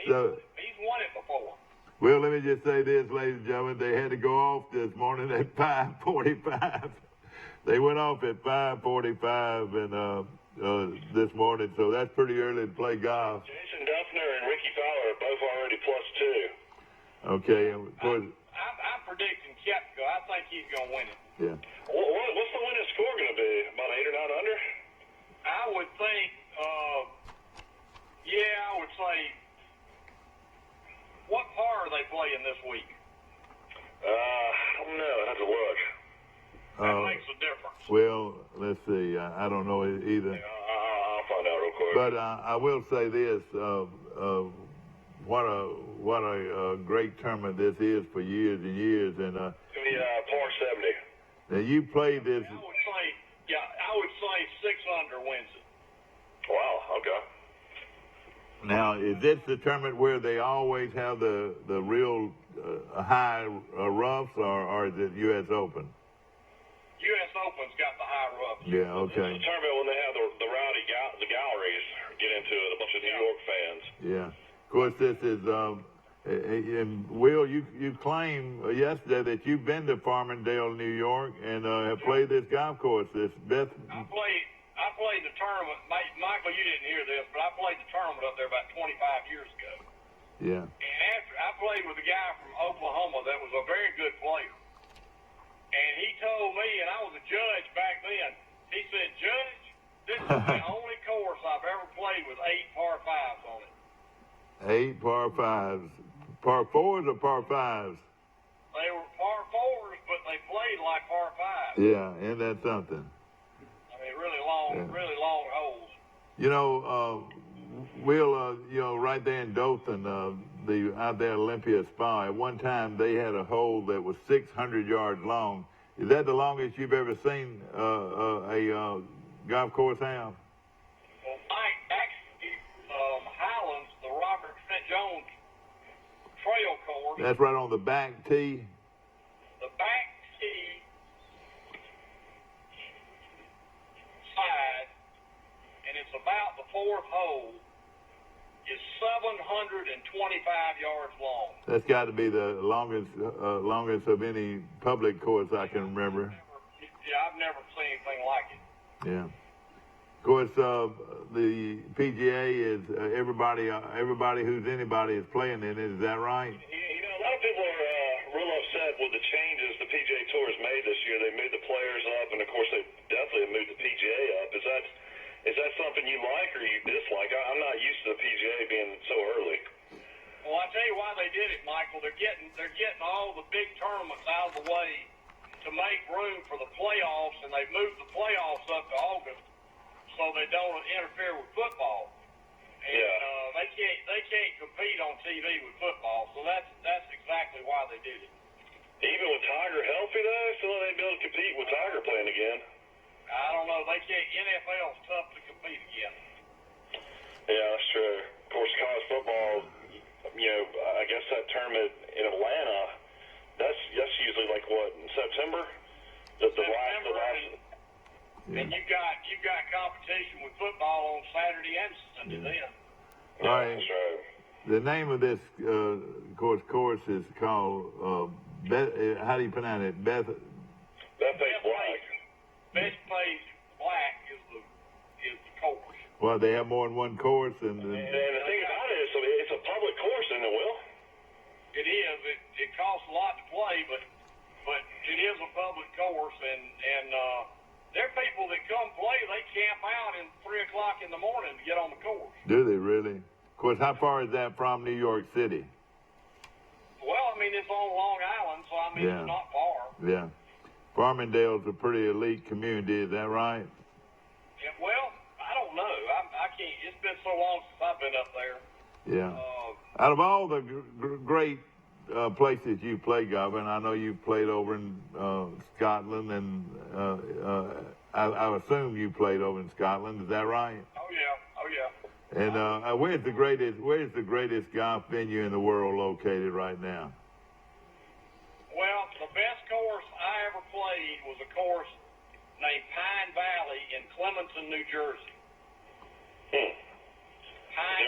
So, He's won it before. well, let me just say this, ladies and gentlemen. They had to go off this morning at 5:45. They went off at 5:45 and this morning, so that's pretty early to play golf. Jason Duffner and Ricky Fowler are both already +2. Okay, and of course, I'm predicting Shepka. I think he's going to win it. yeah. What's the winning score going to be? About 8 or 9 under? I would think, I would say, what par are they playing this week? I don't know. I have to look. That makes a difference. Well, let's see. I don't know either. I'll find out real quick. But I will say this: what a great tournament this is for years and years. And it's going to be par 70. now you played this. I would say 6 under wins it. Wow. Okay. Now, is this the tournament where they always have the real high roughs, or is it U.S. Open? U.S. Open's got the high rough. Yeah. Okay. It's a tournament when they have the rowdy the galleries get into it, a bunch of New York fans. Yeah. Of course, this is. And Will, you claimed yesterday that you've been to Farmingdale, New York, and have played this golf course. This Beth. I played the tournament. Michael, you didn't hear this, but I played the tournament up there about 25 years ago. Yeah. And after I played with a guy from Oklahoma that was a very good player. And he told me, and I was a judge back then, he said, Judge, this is the only course I've ever played with 8 par 5s on it. 8 par 5s. Par 4s or par 5s? They were par 4s, but they played like par 5s. Yeah, isn't that something? I mean, really long holes. You know, Will, right there in Dothan, out there at Olympia Spa, at one time they had a hole that was 600 yards long. Is that the longest you've ever seen a golf course have? Well, Mike, actually, Highlands, the Robert St. Jones Trail course. That's right on the back tee. The back tee side, and it's about the 4th hole, is 700 yards long. That's got to be the longest of any public course I can remember. I've never seen anything like it. Yeah. Of course, the PGA is everybody who's anybody is playing in it. Is that right? A lot of people are real upset with the changes the PGA Tour has made this year. They moved the players up, and of course they definitely have moved the PGA up. Is that something you like or you dislike? I'm not used to the PGA being so early. Well, I tell you why they did it, Michael. They're getting all the big tournaments out of the way to make room for the playoffs, and they've moved the playoffs up to August so they don't interfere with football. And they can't compete on TV with football, so that's exactly why they did it. Even with Tiger healthy though, still they be able to compete with Tiger playing again. I don't know. They can't. NFL's tough to compete again. Yeah, that's true. Of course, college football. I guess that tournament in Atlanta. That's usually like what, in September? The last. And you've got competition with football on Saturday and Sunday then. All right. That's right. The name of this course is called how do you pronounce it? Bethpage Black. Bethpage Black is the course. Well, they have more than one course, and And the thing about it is, it's a public course, isn't it, Will? It is. It costs a lot to play, but it is a public course, and there are people that come play. They camp out at 3:00 in the morning to get on the course. do they really? Of course, how far is that from New York City? Well, I mean, it's on Long Island, so I mean, Yeah. it's not far. Yeah. Farmingdale's a pretty elite community. Is that right? Yeah, well, I don't know. I can't. It's been so long since I've been up there. Yeah. Out of all the great places you played, Governor, I know you've played over in Scotland, and I assume you played over in Scotland. Is that right? Oh yeah. And where's the greatest golf venue in the world located right now? Well, the best course I ever played was a course named Pine Valley in Clementon, New Jersey. Pine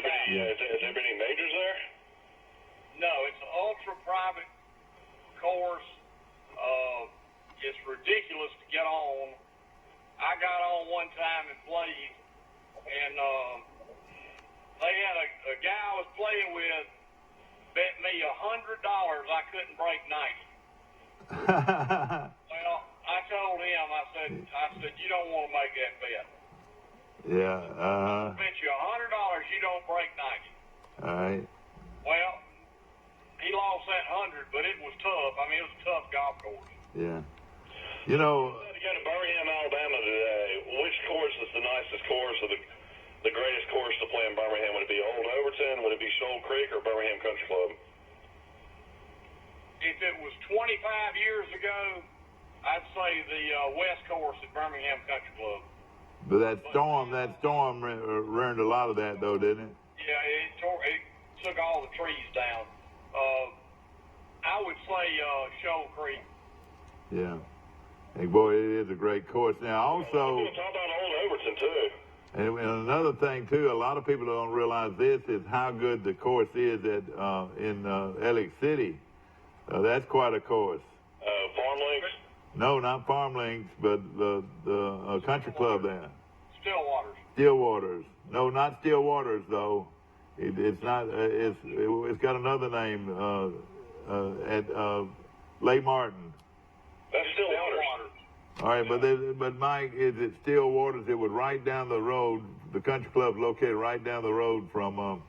Valley. Has there been any majors there? No, it's an ultra-private course. It's ridiculous to get on. I got on one time and played, and they had a guy I was playing with bet me $100 I couldn't break 90. Well, I told him, I said, you don't want to make that bet. Yeah. I bet you $100 you don't break 90. All right. Well, he lost that 100, but it was tough. I mean, it was a tough golf course. Yeah. You know. To go to Birmingham, Alabama today, which course is the nicest course or the greatest course to play in Birmingham? Would it be Old Overton? Would it be Shoal Creek or Birmingham Country Club? If it was 25 years ago, I'd say the West Course at Birmingham Country Club. But that storm ruined a lot of that, though, didn't it? Yeah, it took all the trees down. I would say Shoal Creek. Yeah. Hey, boy, it is a great course. Now, also, Talk about Old Overton too. and another thing too, a lot of people don't realize this is how good the course is in Ellick City. That's quite a course. Farm Links. No, not Farm Links, but the country club there. Stillwaters. Stillwaters. No, not Stillwaters though. It's not. It's got another name at Lake Martin. That's Stillwaters. All right, but Mike, is it Stillwaters? It was right down the road. The country club's located right down the road from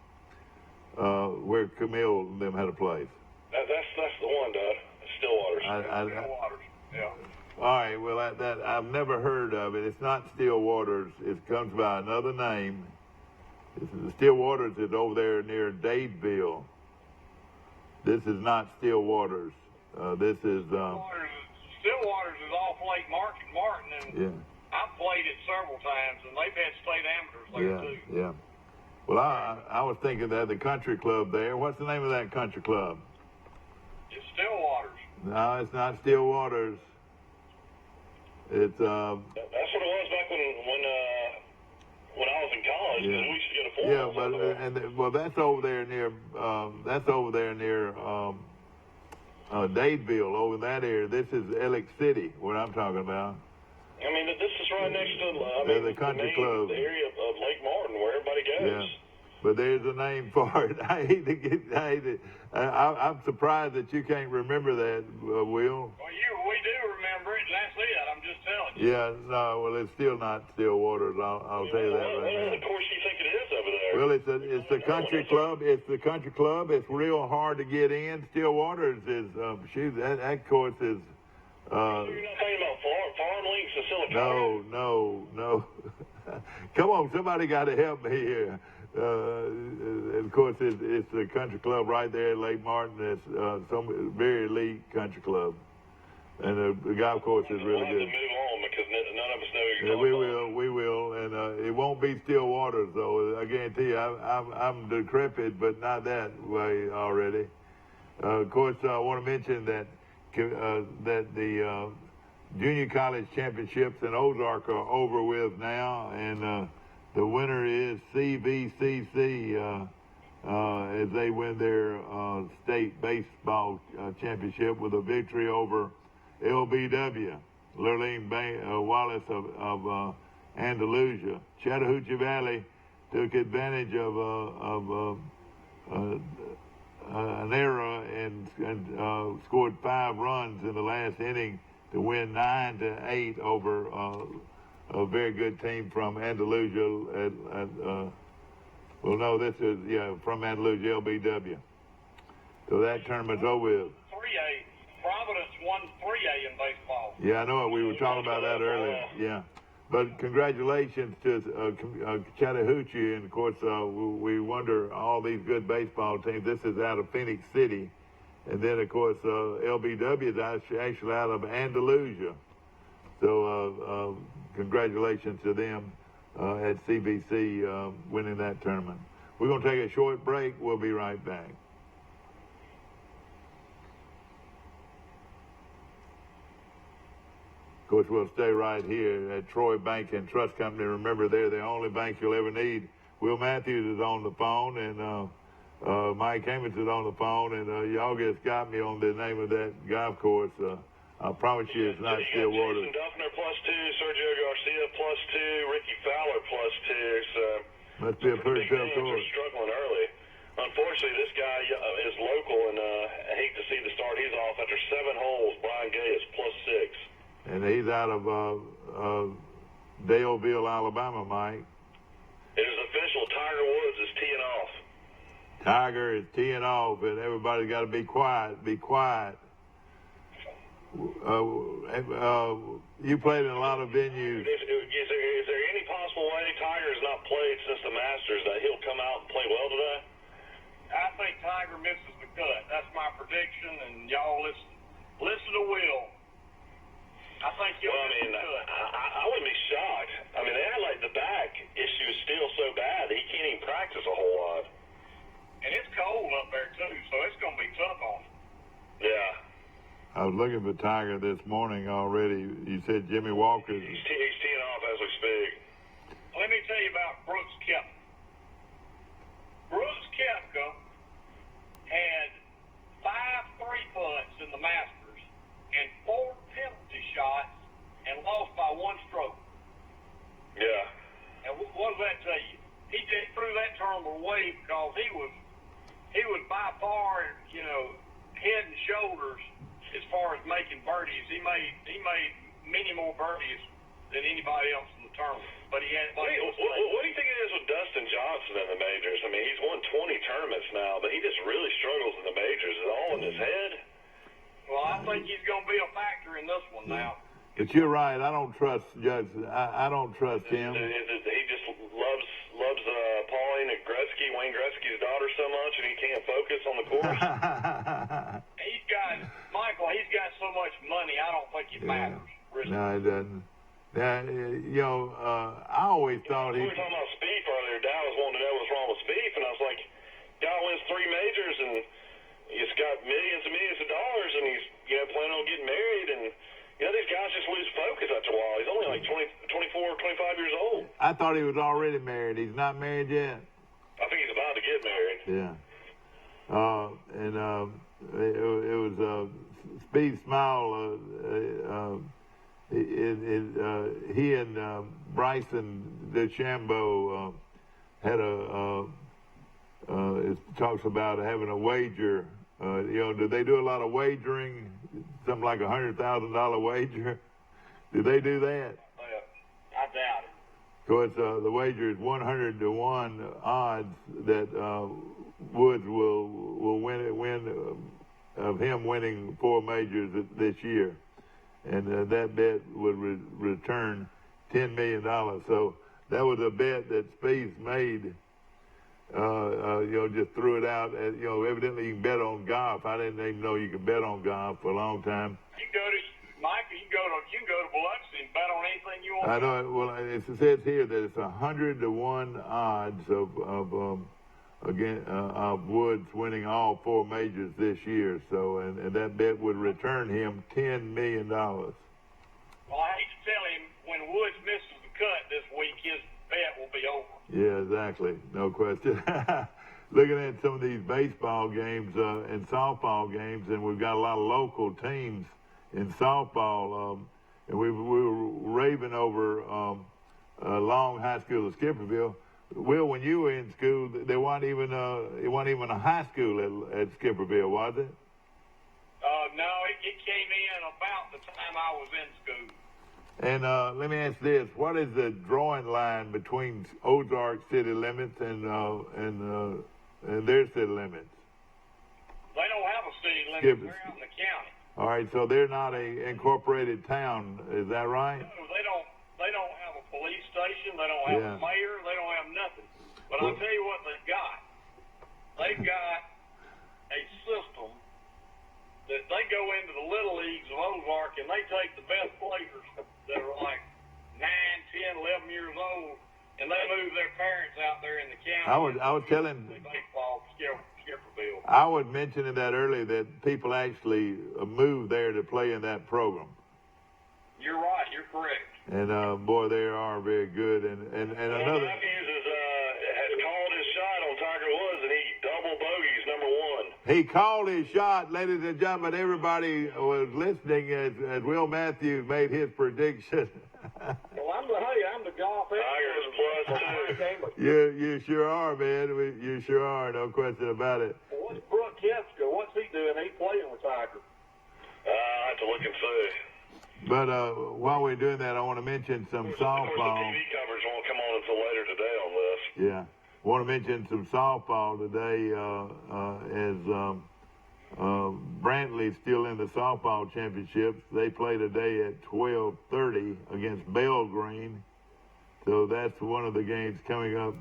where Camille and them had a place. That's the one, Dad. Stillwaters. Stillwaters. Yeah. All right, well, that I've never heard of it. It's not Stillwaters. It comes by another name. The Stillwaters is over there near Dadeville. This is not Stillwaters. This is. Stillwaters is off Lake Martin, and Yeah. I've played it several times, and they've had state amateurs there too. Yeah. Well, I was thinking that the country club there. What's the name of that country club? It's Stillwaters. No, it's not Stillwaters. It's That's what it was back when I was in college. Yeah. We used to go to before. Yeah, but well, that's over there near Dadeville, over in that area. This is Ellick City, what I'm talking about. I mean, this is right next to The country club. the area of Lake Martin where everybody goes. Yeah, but there's a name for it. I'm surprised that you can't remember that, Will. Well, we do remember it, and that's it. I'm just telling you. Yeah, no, well, it's still not Stillwater. I'll tell you that right What now. of course you think it is over there? Well, it's the country club. It's the country club. It's real hard to get in. Stillwater that course is. You're not thinking about farm links in Silicon? No. Come on, somebody got to help me here. And of course, it's the country club right there at Lake Martin. It's some very elite country club, and the golf course is really We'll have good. to move on because none of us know who Yeah, you're talking we will, and it won't be Stillwater, though. I guarantee you, I'm decrepit, but not that way already. Of course, I want to mention that the junior college championships in Ozark are over with now, and the winner is CVCC as they win their state baseball championship with a victory over LBW, Lurleen Wallace of Andalusia. Chattahoochee Valley took advantage of an error and scored 5 runs in the last inning to win 9-8 over a very good team from Andalusia. This is from Andalusia, LBW. So that tournament's over with. 3A. Providence won 3A in baseball. Yeah, I know it. We were talking about that earlier. Yeah. But congratulations to Chattahoochee, and of course we wonder all these good baseball teams. This is out of Phoenix City, and then of course LBW is actually out of Andalusia. So congratulations to them at CBC winning that tournament. We're going to take a short break. We'll be right back. Of course, we'll stay right here at Troy Bank and Trust Company. Remember, they're the only bank you'll ever need. Will Matthews is on the phone, and Mike Amos is on the phone, and y'all just got me on the name of that golf course. I promise you it's not Stillwater. Jason Duffner +2, Sergio Garcia +2, Ricky Fowler +2. So must be a pretty tough course. Are struggling early. Unfortunately, this guy is local, and I hate to see the start he's off after 7 holes. Brian Gay is +6. And he's out of Daleville, Alabama, Mike. It is official. Tiger Woods is teeing off. Tiger is teeing off, and everybody's got to be quiet. Be quiet. You played in a lot of venues. Is there any possible way Tiger has not played since the Masters that he'll come out and play well today? I think Tiger misses the cut. That's my prediction, and y'all listen to Will. I think you'll miss the cut. I wouldn't be shocked. I mean, they had like the back issue is still so bad that he can't even practice a whole lot. And it's cold up there too, so it's going to be tough on him. Yeah. I was looking for Tiger this morning already. You said Jimmy Walker. He's teeing off as we speak. Let me tell you about Brooks Koepka. Brooks Koepka had 5 3-putts in the Masters and 4 penalty shots and lost by 1 stroke. Yeah. And what does that tell you? He just threw that tournament away because he was by far, head and shoulders as far as making birdies. He made many more birdies than anybody else in the tournament. But he had. What do you think it is with Dustin Johnson in the majors? I mean, he's won 20 tournaments now, but he just really struggles in the majors. Is it all in his head? Well, I think he's going to be a factor in this one now. But you're right. I don't trust Judge. I don't trust him. He just loves Wayne Gretzky's daughter so much, and he can't focus on the course. He's got so much money. I don't think it matters. Really. No, it doesn't. I always thought we were talking about Spieth earlier. Dad was wanting to know what's wrong with Spieth, and I was like, guy wins 3 majors, and he's got millions and millions of dollars, and he's planning on getting married, and these guys just lose focus after a while. He's only like 24, 25 years old. I thought he was already married. He's not married yet. Yeah. It was Speed Smile. He and Bryson DeChambeau had it talks about having a wager. Do they do a lot of wagering? Something like $100,000 wager. Do they do that? I doubt it. Of course, the wager is 100-1 odds that Woods will win of him winning 4 majors this year, and that bet would return $10 million. So that was a bet that Speeds made. Just threw it out. Evidently you can bet on golf. I didn't even know you could bet on golf for a long time. You can go to Mike. You can go to Biloxi and bet on anything you want. I know. Well, it says here that it's 100-1 odds of Woods winning all 4 majors this year. So, and that bet would return him $10 million. Well, I hate to tell him, when Woods misses the cut this week, his bet will be over. Yeah, exactly. No question. Looking at some of these baseball games and softball games, and we've got a lot of local teams in softball, and we were raving over Long High School of Skipperville. Will, when you were in school, there wasn't even a high school at Skipperville, was it? No, it came in about the time I was in school. And let me ask this: what is the drawing line between Ozark city limits and their city limits? They don't have a city limit. They're out in the county. All right, so they're not a incorporated town, is that right? No, they don't have a police station. They don't have a mayor. They don't have nothing. But I'll tell you what they've got. They've got a system that they go into the little leagues of Ozark and they take the best players that are like 9, 10, 11 years old, and they move their parents out there in the county. I was telling baseball, Skipperville. I was mentioning that earlier, that people actually move there to play in that program. You're right. You're correct. And boy, they are very good. And another. Matthews has called his shot on Tiger Woods, and he double bogeys #1. He called his shot, ladies and gentlemen. Everybody was listening as Will Matthews made his prediction. Well, I'm the golf Tiger's +2. You sure are, man. You sure are. No question about it. Well, what's Brooke Kepska? What's he doing? He's playing with Tiger. I have to look and see. But while we're doing that, I want to mention some Of course, the softball. TV coverage won't come on until later today on this. Yeah. I want to mention some softball today as Brantley's still in the softball championships. They play today at 12:30 against Bell Green. So that's one of the games coming up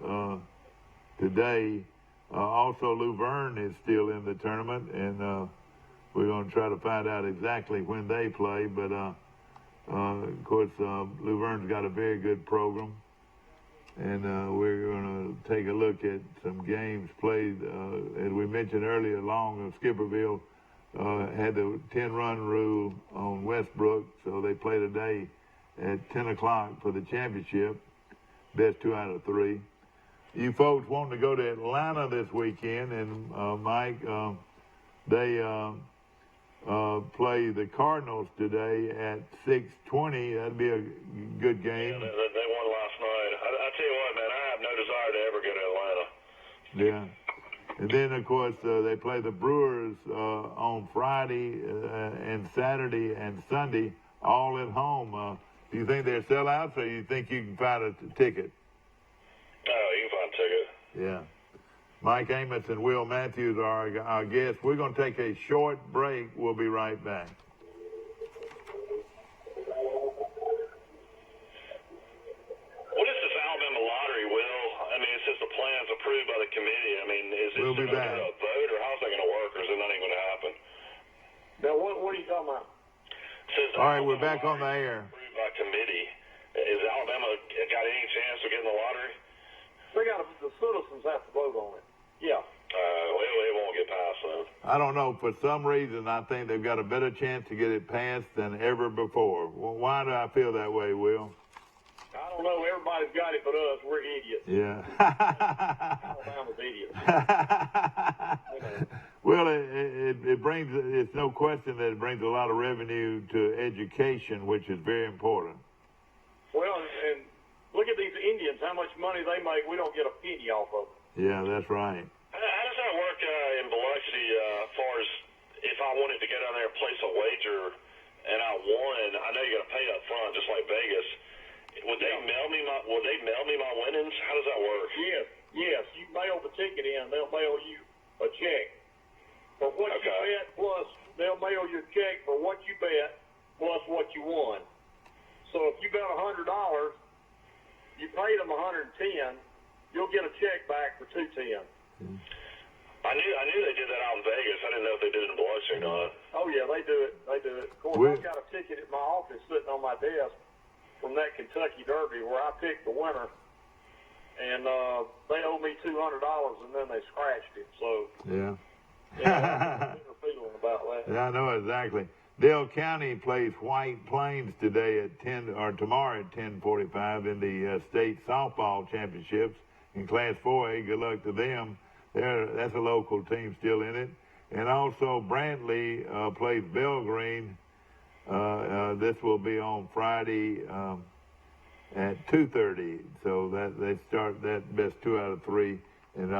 today. Also, Luverne is still in the tournament, and we're going to try to find out exactly when they play. But, of course, Luverne's got a very good program. And we're going to take a look at some games played. As we mentioned earlier, Long of Skipperville had the 10-run rule on Westbrook, so they play today at 10 o'clock for the championship. Best 2 out of 3. You folks wanting to go to Atlanta this weekend, and Mike, they play the Cardinals today at 6:20. That'd be a good game. Yeah, they won last night. I tell you what, man, I have no desire to ever go to Atlanta. Yeah. And then, of course, they play the Brewers on Friday and Saturday and Sunday, all at home. Do you think they're sellouts, or you think you can find a ticket? Oh, you can find a ticket. Yeah. Mike Amos and Will Matthews are our guests. We're going to take a short break. We'll be right back. What is this Alabama lottery, Will? I mean, it says the plan's approved by the committee. I mean, is it We'll be still back. a vote, or how's that going to work, or is it not even going to happen? Now, what are you talking about? It says All right, we're Alabama back on the lottery air. approved by committee. Is Alabama got any chance of getting the lottery? The citizens have to vote on it. Yeah. It won't get passed then. I don't know. For some reason, I think they've got a better chance to get it passed than ever before. Well, why do I feel that way, Will? I I don't know. Everybody's got it but us. We're idiots. Yeah. Alabama's idiots. Well, it brings, it's no question that it brings a lot of revenue to education, which is very important. Well, and look at these Indians, how much money they make. We don't get a penny off of them. Yeah, that's right. How does that work in Biloxi as far as if I wanted to go down there and place a wager and I won? I know you got to pay up front, just like Vegas. Would they mail me my winnings? How does that work? Yes. You mail the ticket in, they'll mail you a check for what you bet, plus they'll mail you a check for what you bet plus what you won. So if you bet $100, you paid them $110, you'll get a check back for $210. I knew they did that out in Vegas. I didn't know if they did it in Biloxi or not. Oh yeah, they do it. Of course, I've got a ticket at my office sitting on my desk from that Kentucky Derby where I picked the winner, and they owe me $200, and then they scratched it. So Yeah. I'm feeling about that. Yeah, I know exactly. Dale County plays White Plains today at tomorrow at 10:45 in the state softball championships in Class 4A. Good luck to them. That's a local team still in it. And also Brantley plays Belgreen. This will be on Friday at 2:30. So that they start that best 2 out of 3. And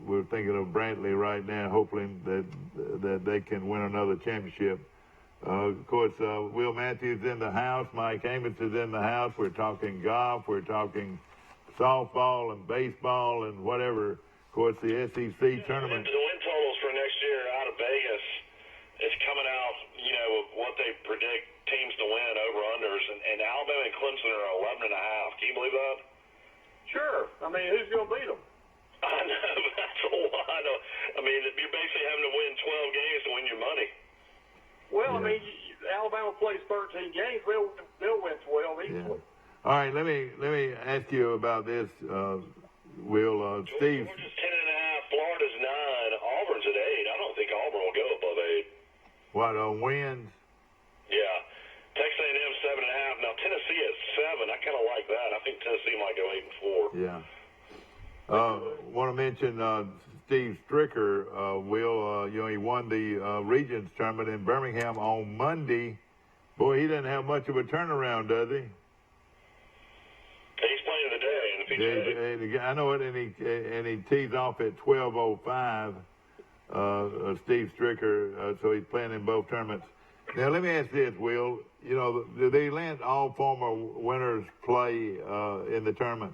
we're thinking of Brantley right now, hoping that they can win another championship. Of course, Will Matthews in the house. Mike Amos is in the house. We're talking golf. We're talking softball and baseball and whatever. Of course, the SEC tournament. The win totals for next year out of Vegas is coming out, of what they predict teams to win, over-unders. And Alabama and Clemson are 11.5. Can you believe that? Sure. I mean, who's going to beat them? I know, that's a lot. I mean, you're basically having to win 12 games to win your money. Well, I mean, Alabama plays 13 games. They'll win 12 easily. Yeah. All right, let me ask you about this, Will. Steve. Georgia's 10.5, Florida's 9, Auburn's at 8. I don't think Auburn will go above 8. What, on wins? Yeah. Texas A&M 7.5. Now Tennessee at 7. I kind of like that. I think Tennessee might go 8-4. Yeah. Want to mention Steve Stricker, Will. He won the Regents tournament in Birmingham on Monday. Boy, he doesn't have much of a turnaround, does he? He's playing today in the PGA. I know it, and he tees off at 12:05. Steve Stricker, so he's playing in both tournaments. Now let me ask this, Will. Do they let all former winners play in the tournament?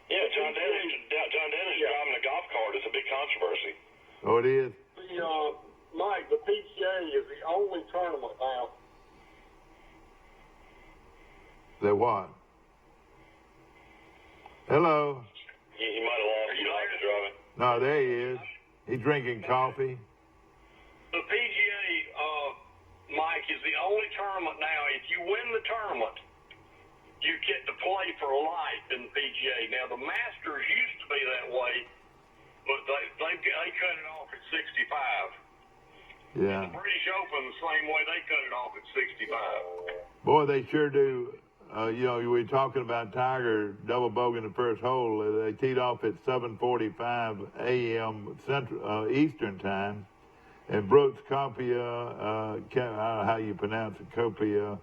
Yeah, John Dennis driving a golf cart is a big controversy. Oh, it is? Mike, the PGA is the only tournament now. That what? Hello? He might have lost him while he's driving. No, there he is. He's drinking coffee. The PGA, Mike, is the only tournament now. If you win the tournament, you get to play for life in the PGA. Now, the Masters used to be that way, but they cut it off at 65. Yeah. The British Open, the same way, they cut it off at 65. Boy, they sure do. We were talking about Tiger double bogeying the first hole. They teed off at 7:45 a.m. Eastern time. And Brooks Koepka, how you pronounce it, Koepka.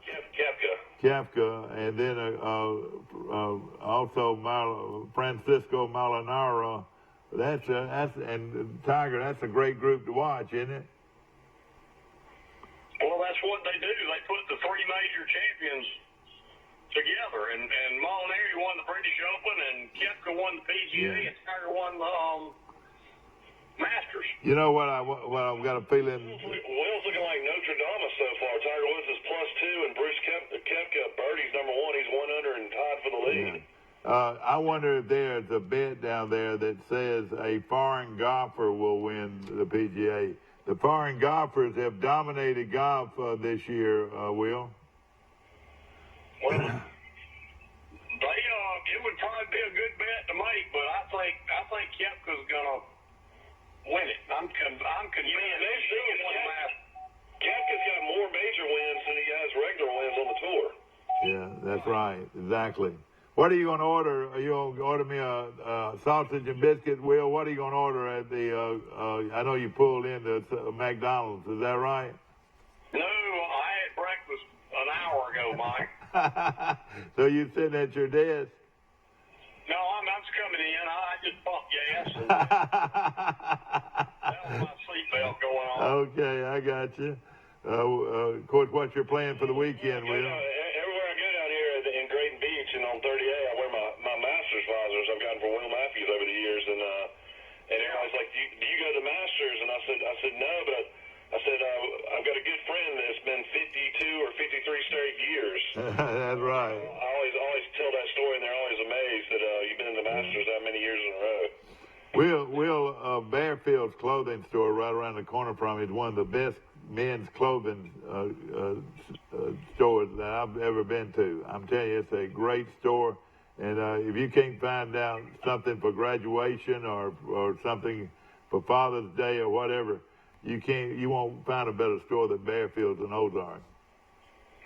Koepka, and then also Francisco Molinaro. And Tiger. That's a great group to watch, isn't it? Well, that's what they do. They put the three major champions together, and Molinari won the British Open, and Koepka won the PGA, and Tiger won the Masters. You know what I've got a feeling. Will's looking like Notre Dame so far. Tiger Woods is +2, and Bruce Koepka, birdie's number 1. He's 1 under and tied for the lead. Yeah. I wonder if there's a bet down there that says a foreign golfer will win the PGA. The foreign golfers have dominated golf this year, Will. Well, it would probably be a good bet to make, but I think Koepka's gonna win it. I'm convinced. Koepka's got more major wins than he has regular wins on the tour. Yeah, that's right. Exactly. What are you going to order? Are you going to order me a sausage and biscuit, Will? What are you going to order at the, I know you pulled into McDonald's. Is that right? No, I had breakfast an hour ago, Mike. So you sitting at your desk? No, I'm just coming in. I just pumped gas. And that was my seatbelt going on. Okay, I got you. Of course, what's your plan for the weekend, Will? Everywhere I go down here in Drayton Beach and on 30A, I wear my master's visors I've gotten from Will Matthews over the years, and everybody's like, do you go to Masters? And I said no, but I said I've got a good friend that's been 52 or 53 straight years. That's right. I always tell that story, and they're always amazed that you've been in the Masters that many years in a row. Will Bearfield's clothing store right around the corner from me is one of the best men's clothing stores that I've ever been to. I'm telling you, it's a great store. And if you can't find out something for graduation or something for Father's Day or whatever, you won't find a better store than Bearfield's in Ozark.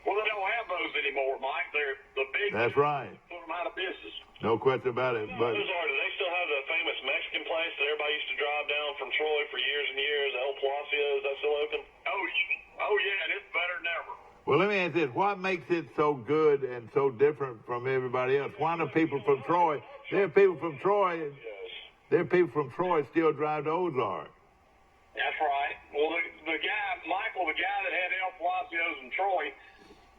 Well, they don't have those anymore, Mike. They're the big. That's right. Put them out of business. No question about it. But Ozark, do they still have the famous Mexican place that everybody used to drive down from Troy for years and years? El Palacio, is that still open? Oh yeah, and it's better than ever. well, let me ask this: what makes it so good and so different from everybody else? Why do people from Troy? There are people from Troy. Yes. There are people from Troy still drive to Ozark. That's right. Well, the guy, Michael, the guy that had El Palacios in Troy,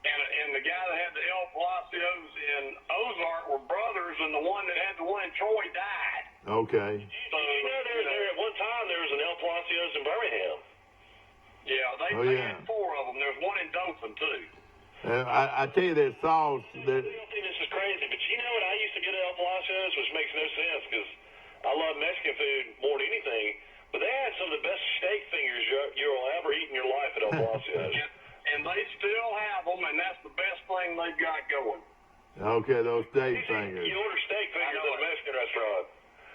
and the guy that had the El Palacios in Ozark were brothers, and the one that had the one in Troy died. Okay. So, there at one time there was an El Palacios in Birmingham. Yeah, they had 4 of them. There's one in Dothan too. I tell you, there's sauce. I don't think this is crazy, but you know what? I used to get at El Palacios, which makes no sense because I love Mexican food more than anything. But they had some of the best steak fingers you'll ever eat in your life at El Palacios. And they still have them, and that's the best thing they've got going. Okay, those steak fingers. You order steak fingers at a Mexican restaurant.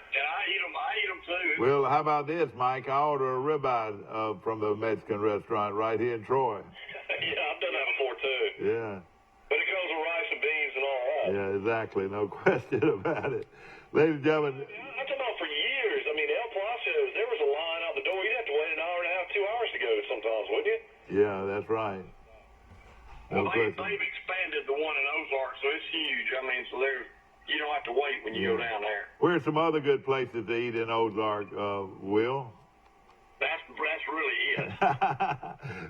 And I eat them too. Well, how about this, Mike? I order a ribeye from the Mexican restaurant right here in Troy. Yeah, I've done that before too. Yeah. But it goes with rice and beans and all that. Yeah, exactly. No question about it. Ladies and gentlemen. I'm talking about for years. I mean, El Palacios, there was a line out the door. You'd have to wait an hour and a half, 2 hours to go sometimes, wouldn't you? Yeah, that's right. No question. They've expanded the one in Ozark, so it's huge. I mean, so you don't have to wait when you go down there. Where's some other good places to eat in Ozark, Will? That's really it.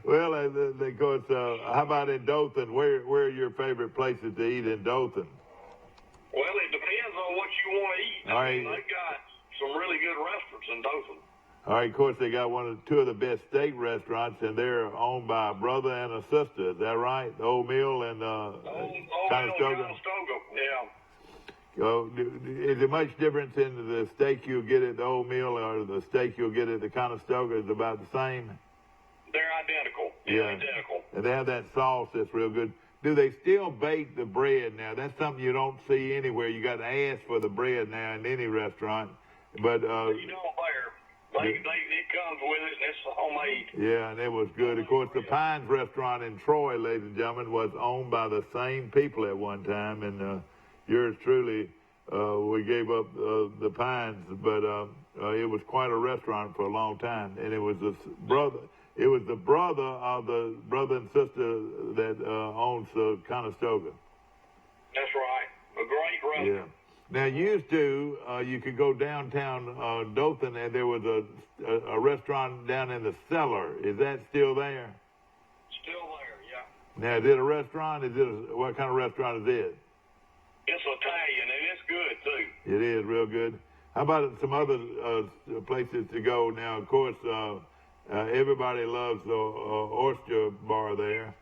Well, of course, how about in Dothan? Where are your favorite places to eat in Dothan? Well, it depends on what you want to eat. All I mean, right. they've got some really good restaurants in Dothan. All right, of course, they got two of the best steak restaurants, and they're owned by a brother and a sister. Is that right? The Old Mill and Conestoga? Yeah. Is there much difference in the steak you'll get at the Old Mill or the steak you'll get at the Conestoga? Is it about the same? They're identical. Yeah. Identical. And they have that sauce that's real good. Do they still bake the bread now? That's something you don't see anywhere. You got to ask for the bread now in any restaurant. But You don't there. It comes with it, and it's homemade. yeah, and it was good. Of course, the Pines restaurant in Troy, ladies and gentlemen, was owned by the same people at one time, and yours truly, we gave up the Pines, but it was quite a restaurant for a long time, and it was the brother. It was the brother of the brother and sister that owns the Conestoga. That's right. A great restaurant. Yeah. Now, used to, you could go downtown Dothan, and there was a restaurant down in the cellar. Is that still there? Still there, yeah. Now, is it a restaurant? What kind of restaurant is it? It's Italian, and it's good, too. It is real good. How about some other places to go? Now, of course, everybody loves the oyster bar there.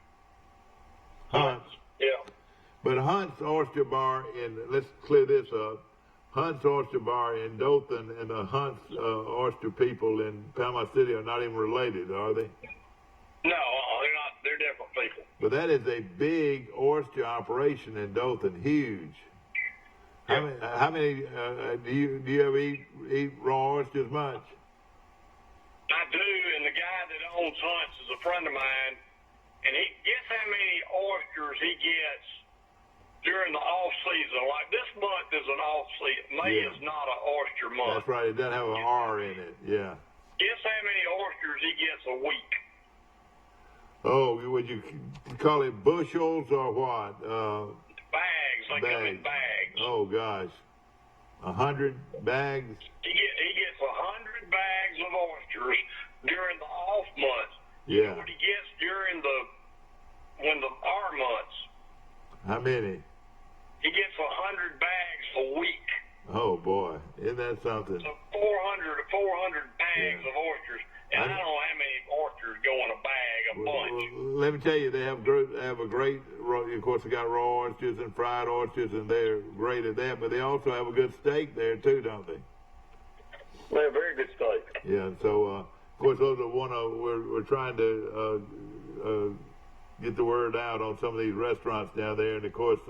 Hunt's. Yeah. But Hunt's Oyster Bar let's clear this up. Hunt's Oyster Bar in Dothan and the Hunt's Oyster people in Panama City are not even related, are they? No, they're not. They're different people. But that is a big oyster operation in Dothan, huge. How many do you ever eat raw oysters much? I do, and the guy that owns Hunt's is a friend of mine, and he gets how many oysters he gets during the off season. Like this month is an off season. May Yeah. is not an oyster month. That's right. It doesn't have an R in it. Yeah. Guess how many oysters he gets a week? Oh, would you call it bushels or what? Bags. They come in bags. Oh gosh, 100 bags. He gets 100 bags of oysters during the off months. Yeah. You know what he gets during our months? How many? He gets 100 bags a week. Oh boy, isn't that something? So 400 bags of oysters, and I don't know how many oysters go in a bag, a bunch. Well, let me tell you, they have a great. Of course, they got raw oysters and fried oysters, and they're great at that. But they also have a good steak there too, don't they? They have very good steak. Yeah. So, of course, those are we're trying to get the word out on some of these restaurants down there, and of course.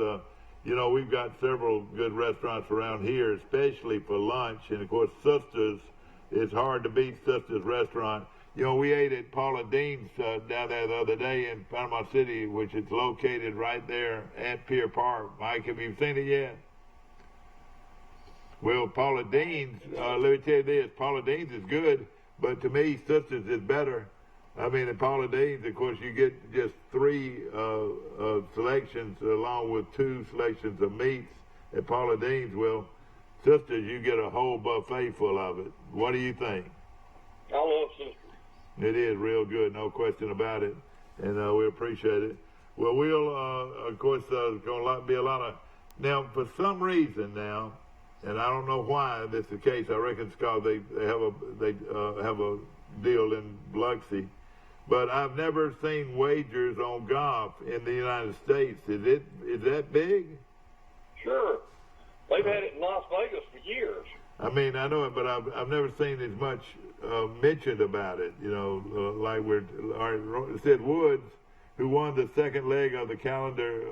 We've got several good restaurants around here, especially for lunch. And, of course, Sister's, it's hard to beat Sister's restaurant. We ate at Paula Dean's down there the other day in Panama City, which is located right there at Pier Park. Mike, have you seen it yet? Well, Paula Dean's, let me tell you this, Paula Dean's is good, but to me, Sister's is better. I mean, at Paula Dean's, of course, you get just 3 selections along with 2 selections of meats. At Paula Dean's, well, Sisters, you get a whole buffet full of it. What do you think? I love Sisters. It is real good, no question about it, and we appreciate it. Well, we'll, of course, going to be a lot of, now, for some reason now, and I don't know why this is the case, I reckon it's because they have a deal in Biloxi. But I've never seen wagers on golf in the United States. Is that big? Sure. They've had it in Las Vegas for years. I mean, I know it, but I've never seen as much mentioned about it. Like Sid Woods, who won the second leg of the calendar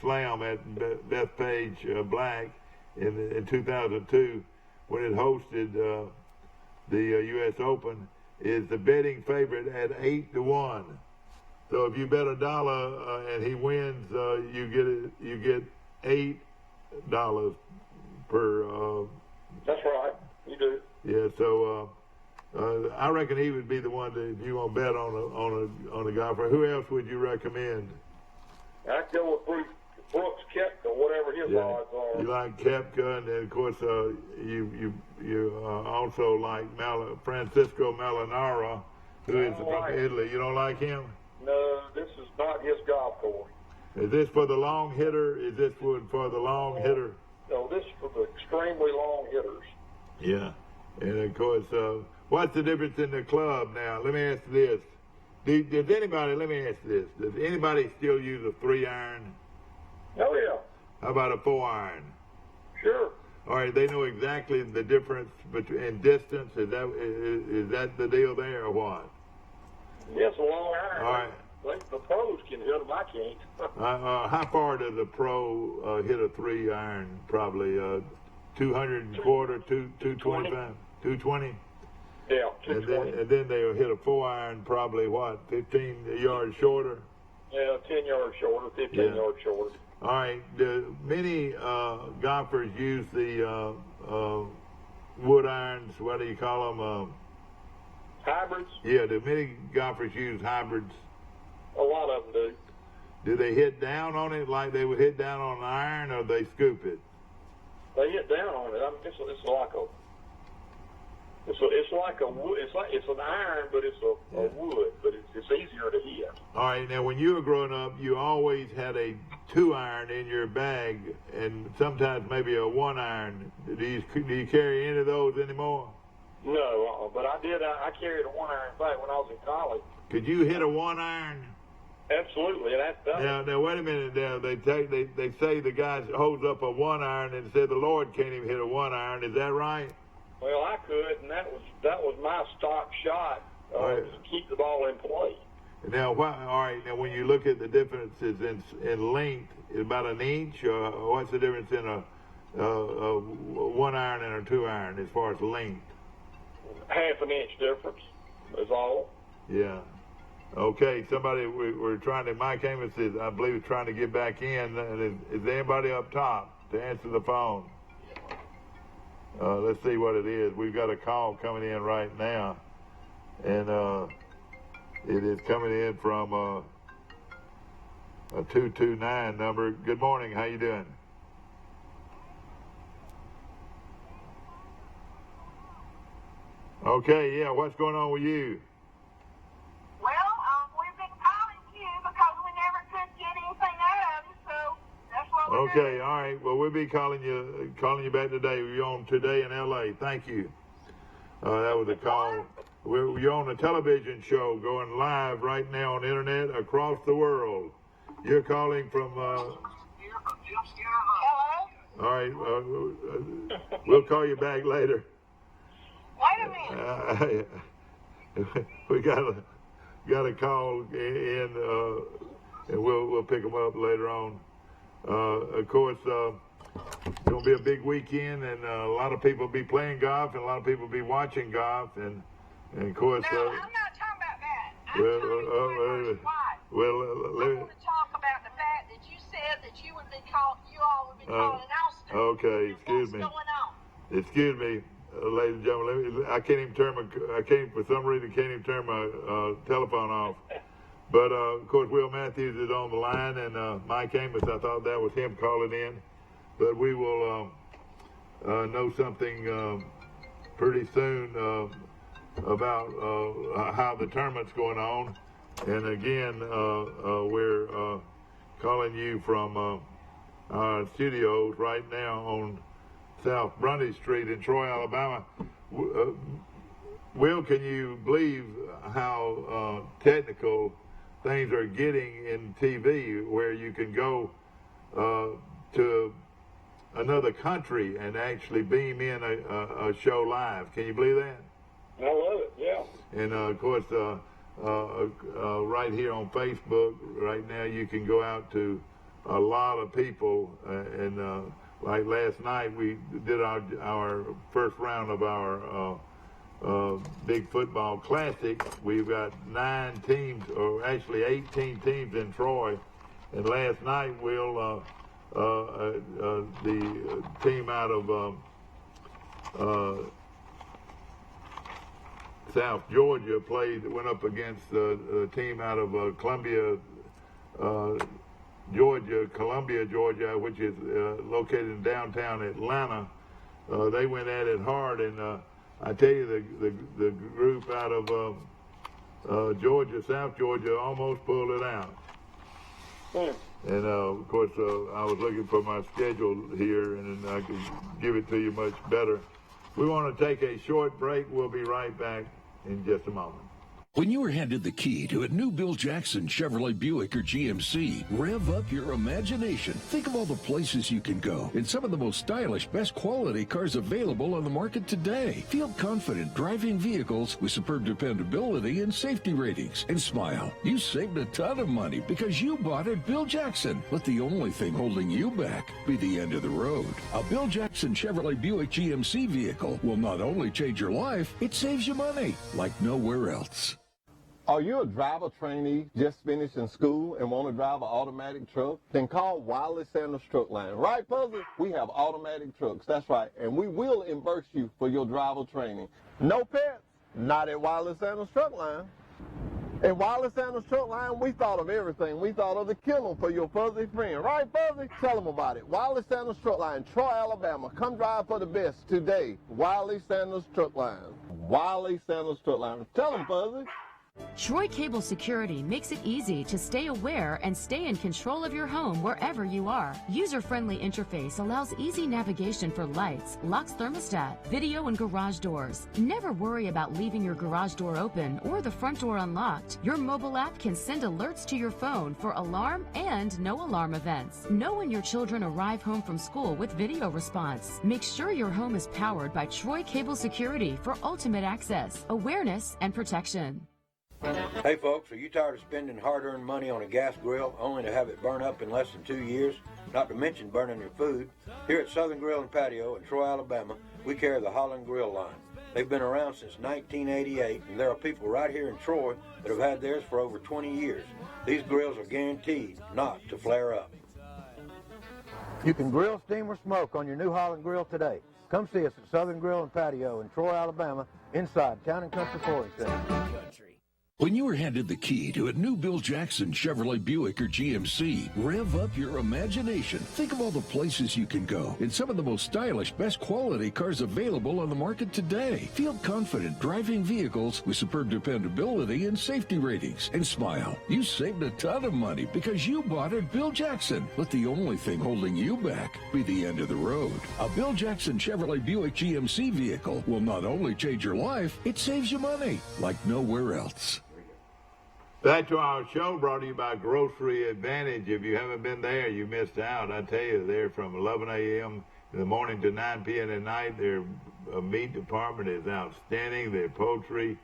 slam at Bethpage Black in 2002, when it hosted the U.S. Open. Is the betting favorite at 8-1. So if you bet $1 and he wins, you get $8 per. That's right, you do. Yeah, so I reckon he would be the one that if you want to bet on a golfer. Who else would you recommend? I'd go with Brooks Koepka, whatever his odds are. You like Koepka, and then of course you also like Francisco Molinaro, who is from Italy. You don't like him? No, this is not his golf course. Is this for the long hitter? Is this for the long hitter? No, this is for the extremely long hitters. Yeah, and of course, what's the difference in the club now? Let me ask you this: Does anybody? Let me ask you this: Does anybody still use a 3-iron? Oh yeah. How about a 4-iron? Sure. All right, they know exactly the difference in distance. Is that the deal there, or what? Yes, a long iron. All right. The pros can hit them. I can't. How far does a pro hit a 3-iron? Probably 200 and quarter, 225, 220. Yeah, 220. And then they'll hit a 4-iron, probably what, 15 yards shorter. Yeah, 10 yards shorter, 15 yards shorter. All right. Many golfers use the wood irons. What do you call them? Hybrids? Yeah. Do many golfers use hybrids? A lot of them do. Do they hit down on it like they would hit down on an iron, or they scoop it? They hit down on it. I mean, it's like a. It's like a wood. It's an iron, but it's a wood. But it's easier to hit. All right. Now, when you were growing up, you always had a 2-iron in your bag, and sometimes maybe a 1-iron. Do you carry any of those anymore? No, but I did. I carried a 1-iron bag when I was in college. Could you hit a 1-iron? Absolutely, and that's Now wait a minute. Now they say the guy holds up a 1-iron and said the Lord can't even hit a 1-iron. Is that right? Well, I could, and that was my stock shot to keep the ball in play. Now, all right. Now, when you look at the differences in length, about an inch, or what's the difference in a 1-iron and a 2-iron as far as length? Half an inch difference is all. Yeah. Okay, somebody, we're trying to, Mike Amos is, I believe, is trying to get back in. And is there anybody up top to answer the phone? Let's see what it is. We've got a call coming in right now. And it is coming in from a 229 number. Good morning. How you doing? Okay, yeah, what's going on with you? Well, we've been calling you because we never could get anything out of you, so that's what we're Okay, doing. all right. Well, we'll be calling you back today. You're on Today in L.A. Thank you. That was a call. You're on a television show going live right now on the internet across the world. You're calling from... Hello? all right, we'll call you back later. Wait a minute. We got a call in, and we'll pick them up later on. Of course, it's gonna be a big weekend, and a lot of people will be playing golf, and a lot of people will be watching golf, and of course. No, I'm not talking about that. I'm Well, talking about your wife. well, I want to talk about the fact that you said that you all would be calling Austin. Okay, And excuse me. What's going on? Excuse me, ladies and gentlemen. I can't even for some reason, can't even turn my telephone off. But, of course, Will Matthews is on the line, and Mike Amos, I thought that was him calling in. But we will know something pretty soon about how the tournament's going on. And, again, we're calling you from our studios right now on South Grundy Street in Troy, Alabama. Will, can you believe how technical things are getting in TV, where you can go to another country and actually beam in a show live? Can you believe that? I love it, yeah. And of course, right here on Facebook, right now, you can go out to a lot of people. And like last night, we did our first round of our big football classic. We've got 9 teams, or actually 18 teams in Troy. And last night, the team out of South Georgia went up against a team out of Columbia, Georgia, which is located in downtown Atlanta. They went at it hard, and I tell you, the group out of Georgia, South Georgia, almost pulled it out. And of course, I was looking for my schedule here, and I could give it to you much better. We want to take a short break. We'll be right back in just a moment. When you are handed the key to a new Bill Jackson Chevrolet Buick or GMC, rev up your imagination. Think of all the places you can go in some of the most stylish, best quality cars available on the market today. Feel confident driving vehicles with superb dependability and safety ratings. And smile, you saved a ton of money because you bought at Bill Jackson. Let the only thing holding you back be the end of the road. A Bill Jackson Chevrolet Buick GMC vehicle will not only change your life, it saves you money like nowhere else. Are you a driver trainee just finished in school and want to drive an automatic truck? Then call Wiley Sanders Truck Line. Right, Puzzle? We have automatic trucks. That's right. And we will reimburse you for your driver training. No pets? Not at Wiley Sanders Truck Line. At Wiley Sanders Truck Line, we thought of everything. We thought of the kennel for your fuzzy friend. Right, Fuzzy? Tell them about it. Wiley Sanders Truck Line, Troy, Alabama. Come drive for the best today. Wiley Sanders Truck Line. Wiley Sanders Truck Line. Tell them, Fuzzy. Troy Cable Security makes it easy to stay aware and stay in control of your home wherever you are. User-friendly interface allows easy navigation for lights, locks thermostat, video, and garage doors. Never worry about leaving your garage door open or the front door unlocked. Your mobile app can send alerts to your phone for alarm and no alarm events. Know when your children arrive home from school with video response. Make sure your home is powered by Troy Cable Security for ultimate access, awareness, and protection. Hey folks, are you tired of spending hard-earned money on a gas grill only to have it burn up in less than 2 years? Not to mention burning your food. Here at Southern Grill and Patio in Troy, Alabama, we carry the Holland Grill line. They've been around since 1988, and there are people right here in Troy that have had theirs for over 20 years. These grills are guaranteed not to flare up. You can grill, steam, or smoke on your New Holland grill today. Come see us at Southern Grill and Patio in Troy, Alabama, inside Town and Country Flooring Center. When you are handed the key to a new Bill Jackson Chevrolet Buick or GMC, rev up your imagination. Think of all the places you can go in some of the most stylish, best quality cars available on the market today. Feel confident driving vehicles with superb dependability and safety ratings. And smile. You saved a ton of money because you bought at Bill Jackson. Let the only thing holding you back be the end of the road. A Bill Jackson Chevrolet Buick GMC vehicle will not only change your life, it saves you money like nowhere else. Back to our show, brought to you by Grocery Advantage. If you haven't been there, you missed out. I tell you, they're from 11 a.m. in the morning to 9 p.m. at night. Their meat department is outstanding. Their poultry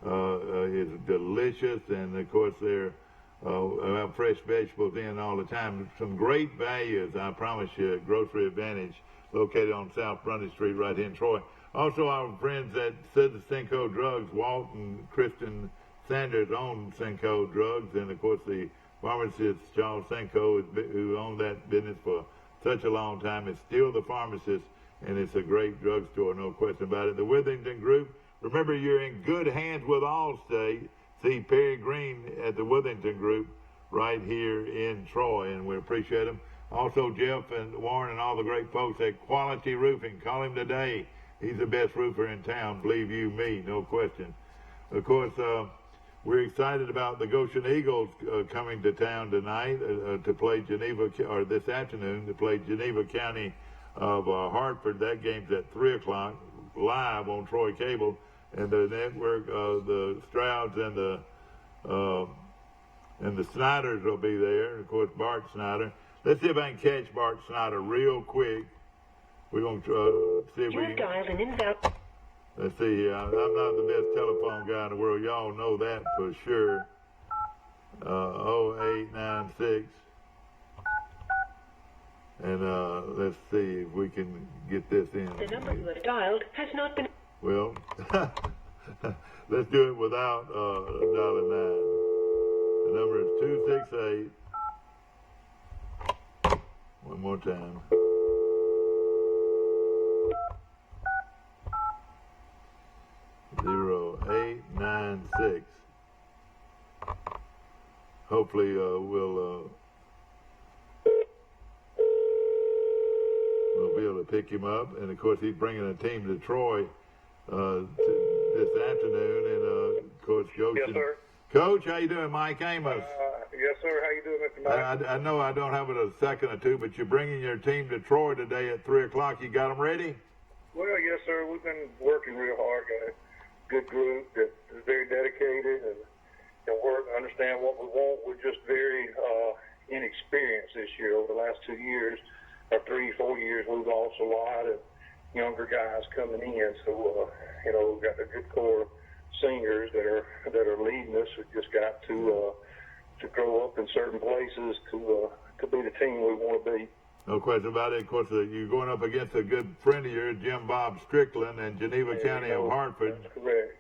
is delicious. And, of course, they're have fresh vegetables in all the time. Some great values, I promise you, Grocery Advantage, located on South Brundy Street right here in Troy. Also, our friends at Cinco Drugs, Walt and Kristen Sanders own Cinco Drugs, and of course the pharmacist Charles Cinco, who owned that business for such a long time, is still the pharmacist, and it's a great drugstore, no question about it. The Withington Group, remember you're in good hands with Allstate. See Perry Green at the Withington Group right here in Troy, and we appreciate them. Also Jeff and Warren and all the great folks at Quality Roofing. Call him today. He's the best roofer in town, believe you me, no question. Of course, we're excited about the Goshen Eagles coming to town tonight to play Geneva, or this afternoon, to play Geneva County of Hartford. That game's at 3 o'clock, live on Troy Cable. And the network, the Strouds and the Snyders will be there. And of course, Bart Snyder. Let's see if I can catch Bart Snyder real quick. We're going to see if we can. Let's see here. I'm not the best telephone guy in the world. Y'all know that for sure. 0896. And let's see if we can get this in. The number you have dialed has not been... Well, let's do it without $9. The number is 268. One more time. 0896. Hopefully we'll be able to pick him up, and of course he's bringing a team to Troy this afternoon, and of course Coach. Yes, sir. Coach, how you doing, Mike Amos? Yes, sir. How you doing, Mr. Mike? I know I don't have it a second or two, but you're bringing your team to Troy today at 3 o'clock. You got them ready? Well, yes, sir. We've been working real hard. Got a good group that is very dedicated and work, understand what we want. We're just very inexperienced this year. Over the last 2 years, or 3-4 years, we've lost a lot of younger guys coming in. So, we've got a good core of seniors that are leading us. We've just got to grow up in certain places to be the team we want to be. No question about it. Of course, you're going up against a good friend of yours, Jim Bob Strickland, in Geneva County of Hartford. That's correct.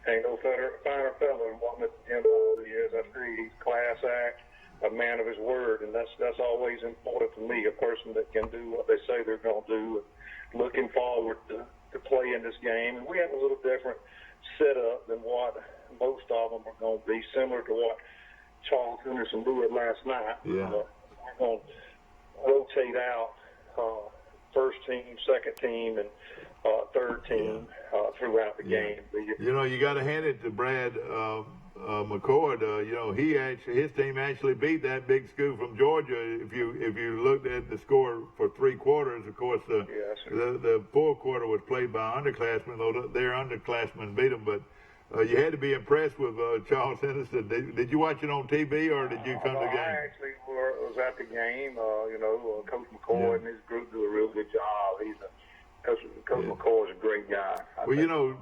Ain't no finer fellow than what Mr. Jim Bob is. I agree. He's class act, a man of his word, and that's always important to me, a person that can do what they say they're going to do. And looking forward to playing this game. And we have a little different setup than what most of them are going to be, similar to what Charles Henderson did last night. Yeah. We're going to rotate out first team, second team, and third team throughout the game. You got to hand it to Brad McCord. His team actually beat that big school from Georgia. If you looked at the score for 3 quarters, of course, the fourth quarter was played by underclassmen, though their underclassmen beat them. But you had to be impressed with Charles Henderson. Did you watch it on TV or did you come to the game? I actually was at the game. Coach McCoy and his group do a real good job. Coach McCoy is a great guy.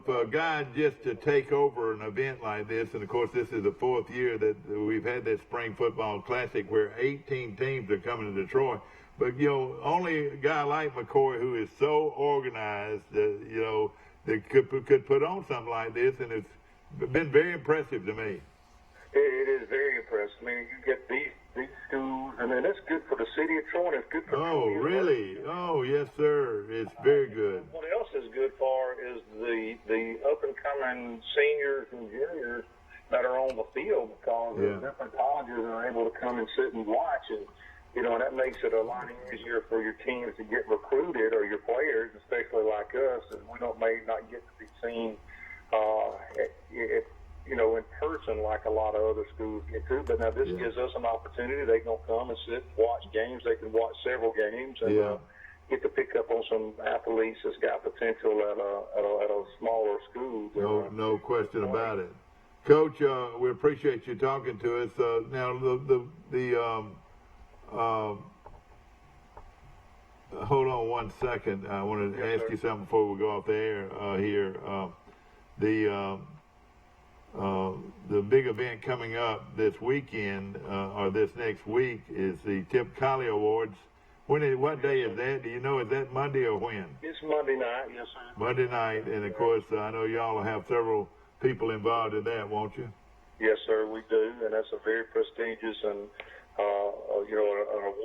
For a guy just to take over an event like this, and of course this is the 4th year that we've had that spring football classic where 18 teams are coming to Detroit. But only a guy like McCoy who is so organized, that could put on something like this, and it's been very impressive to me. It is very impressive. I mean, you get these schools, and then it's good for the city of Troy, and it's good for Oh, Troy really? Oh, yes, sir. It's very good. What else is good for is the up-and-coming seniors and juniors that are on the field, because the different colleges are able to come and sit and watch, and and that makes it a lot easier for your teams to get recruited, or your players, especially like us, and may not get to be seen in person like a lot of other schools get to. But now this gives us an opportunity. They can come and sit and watch games. They can watch several games and get to pick up on some athletes that's got potential at a smaller school. No question about it. Coach, we appreciate you talking to us. Now, hold on one second. I want to ask you something before we go off the air here. The big event coming up this weekend or this next week is the Tip Collie Awards. What day is that? Do you know? Is that Monday or when? It's Monday night, yes, sir. Monday night, and of course, I know y'all will have several people involved in that, won't you? Yes, sir, we do, and that's a very prestigious and an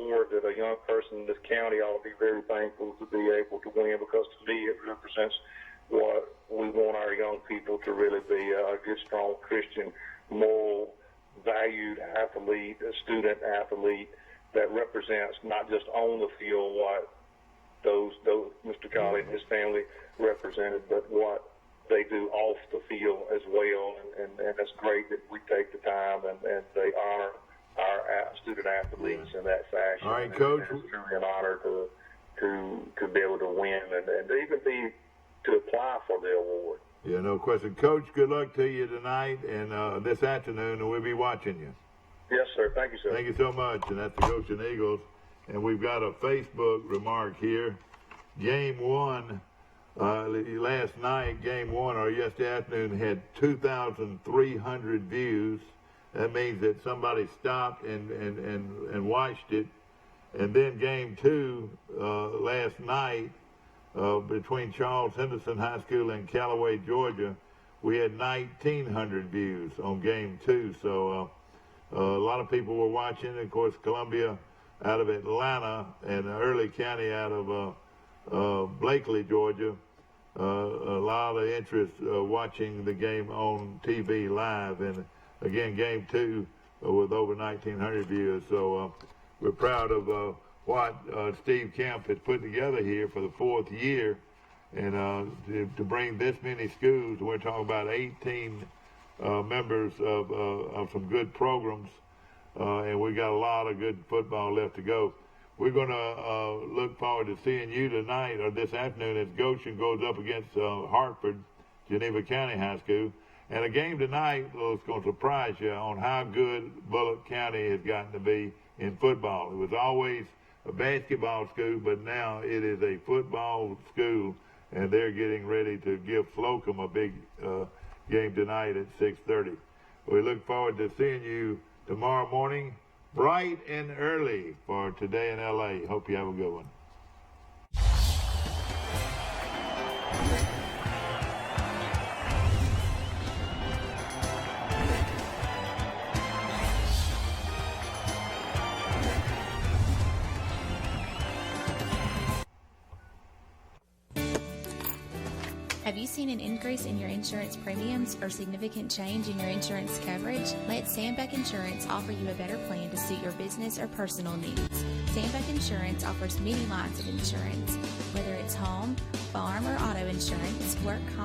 award that a young person in this county ought to be very thankful to be able to win, because to me it represents what we want our young people to really be, a good, strong Christian, moral, valued athlete, a student athlete that represents not just on the field what those Mr. Collie and his family represented, but what they do off the field as well, and that's great that we take the time and they honor our student athletes in that fashion. All right, Coach. It's truly an honor to be able to win and even to apply for the award. Yeah, no question. Coach, good luck to you tonight and this afternoon, and we'll be watching you. Yes, sir. Thank you, sir. Thank you so much. And that's the Goshen Eagles. And we've got a Facebook remark here. Game one, last night, game one, or yesterday afternoon, had 2,300 views. That means that somebody stopped and watched it. And then game two, last night, between Charles Henderson High School and Callaway, Georgia, we had 1,900 views on game two. So a lot of people were watching. Of course, Columbia out of Atlanta and Early County out of Blakely, Georgia. A lot of interest watching the game on TV live. And again, game two with over 1,900 views. So we're proud of what Steve Kemp has put together here for the fourth year. And to bring this many schools, we're talking about 18 members of some good programs. And we got a lot of good football left to go. We're going to look forward to seeing you tonight or this afternoon as Goshen goes up against Hartford, Geneva County High School. And a game tonight is going to surprise you on how good Bullock County has gotten to be in football. It was always a basketball school, but now it is a football school, and they're getting ready to give Slocum a big game tonight at 6:30. We look forward to seeing you tomorrow morning, bright and early, for Today in L.A. Hope you have a good one. Have you seen an increase in your insurance premiums or significant change in your insurance coverage? Let Sandbeck Insurance offer you a better plan to suit your business or personal needs. Sandbeck Insurance offers many lines of insurance, whether it's home, farm, or auto insurance, work comp,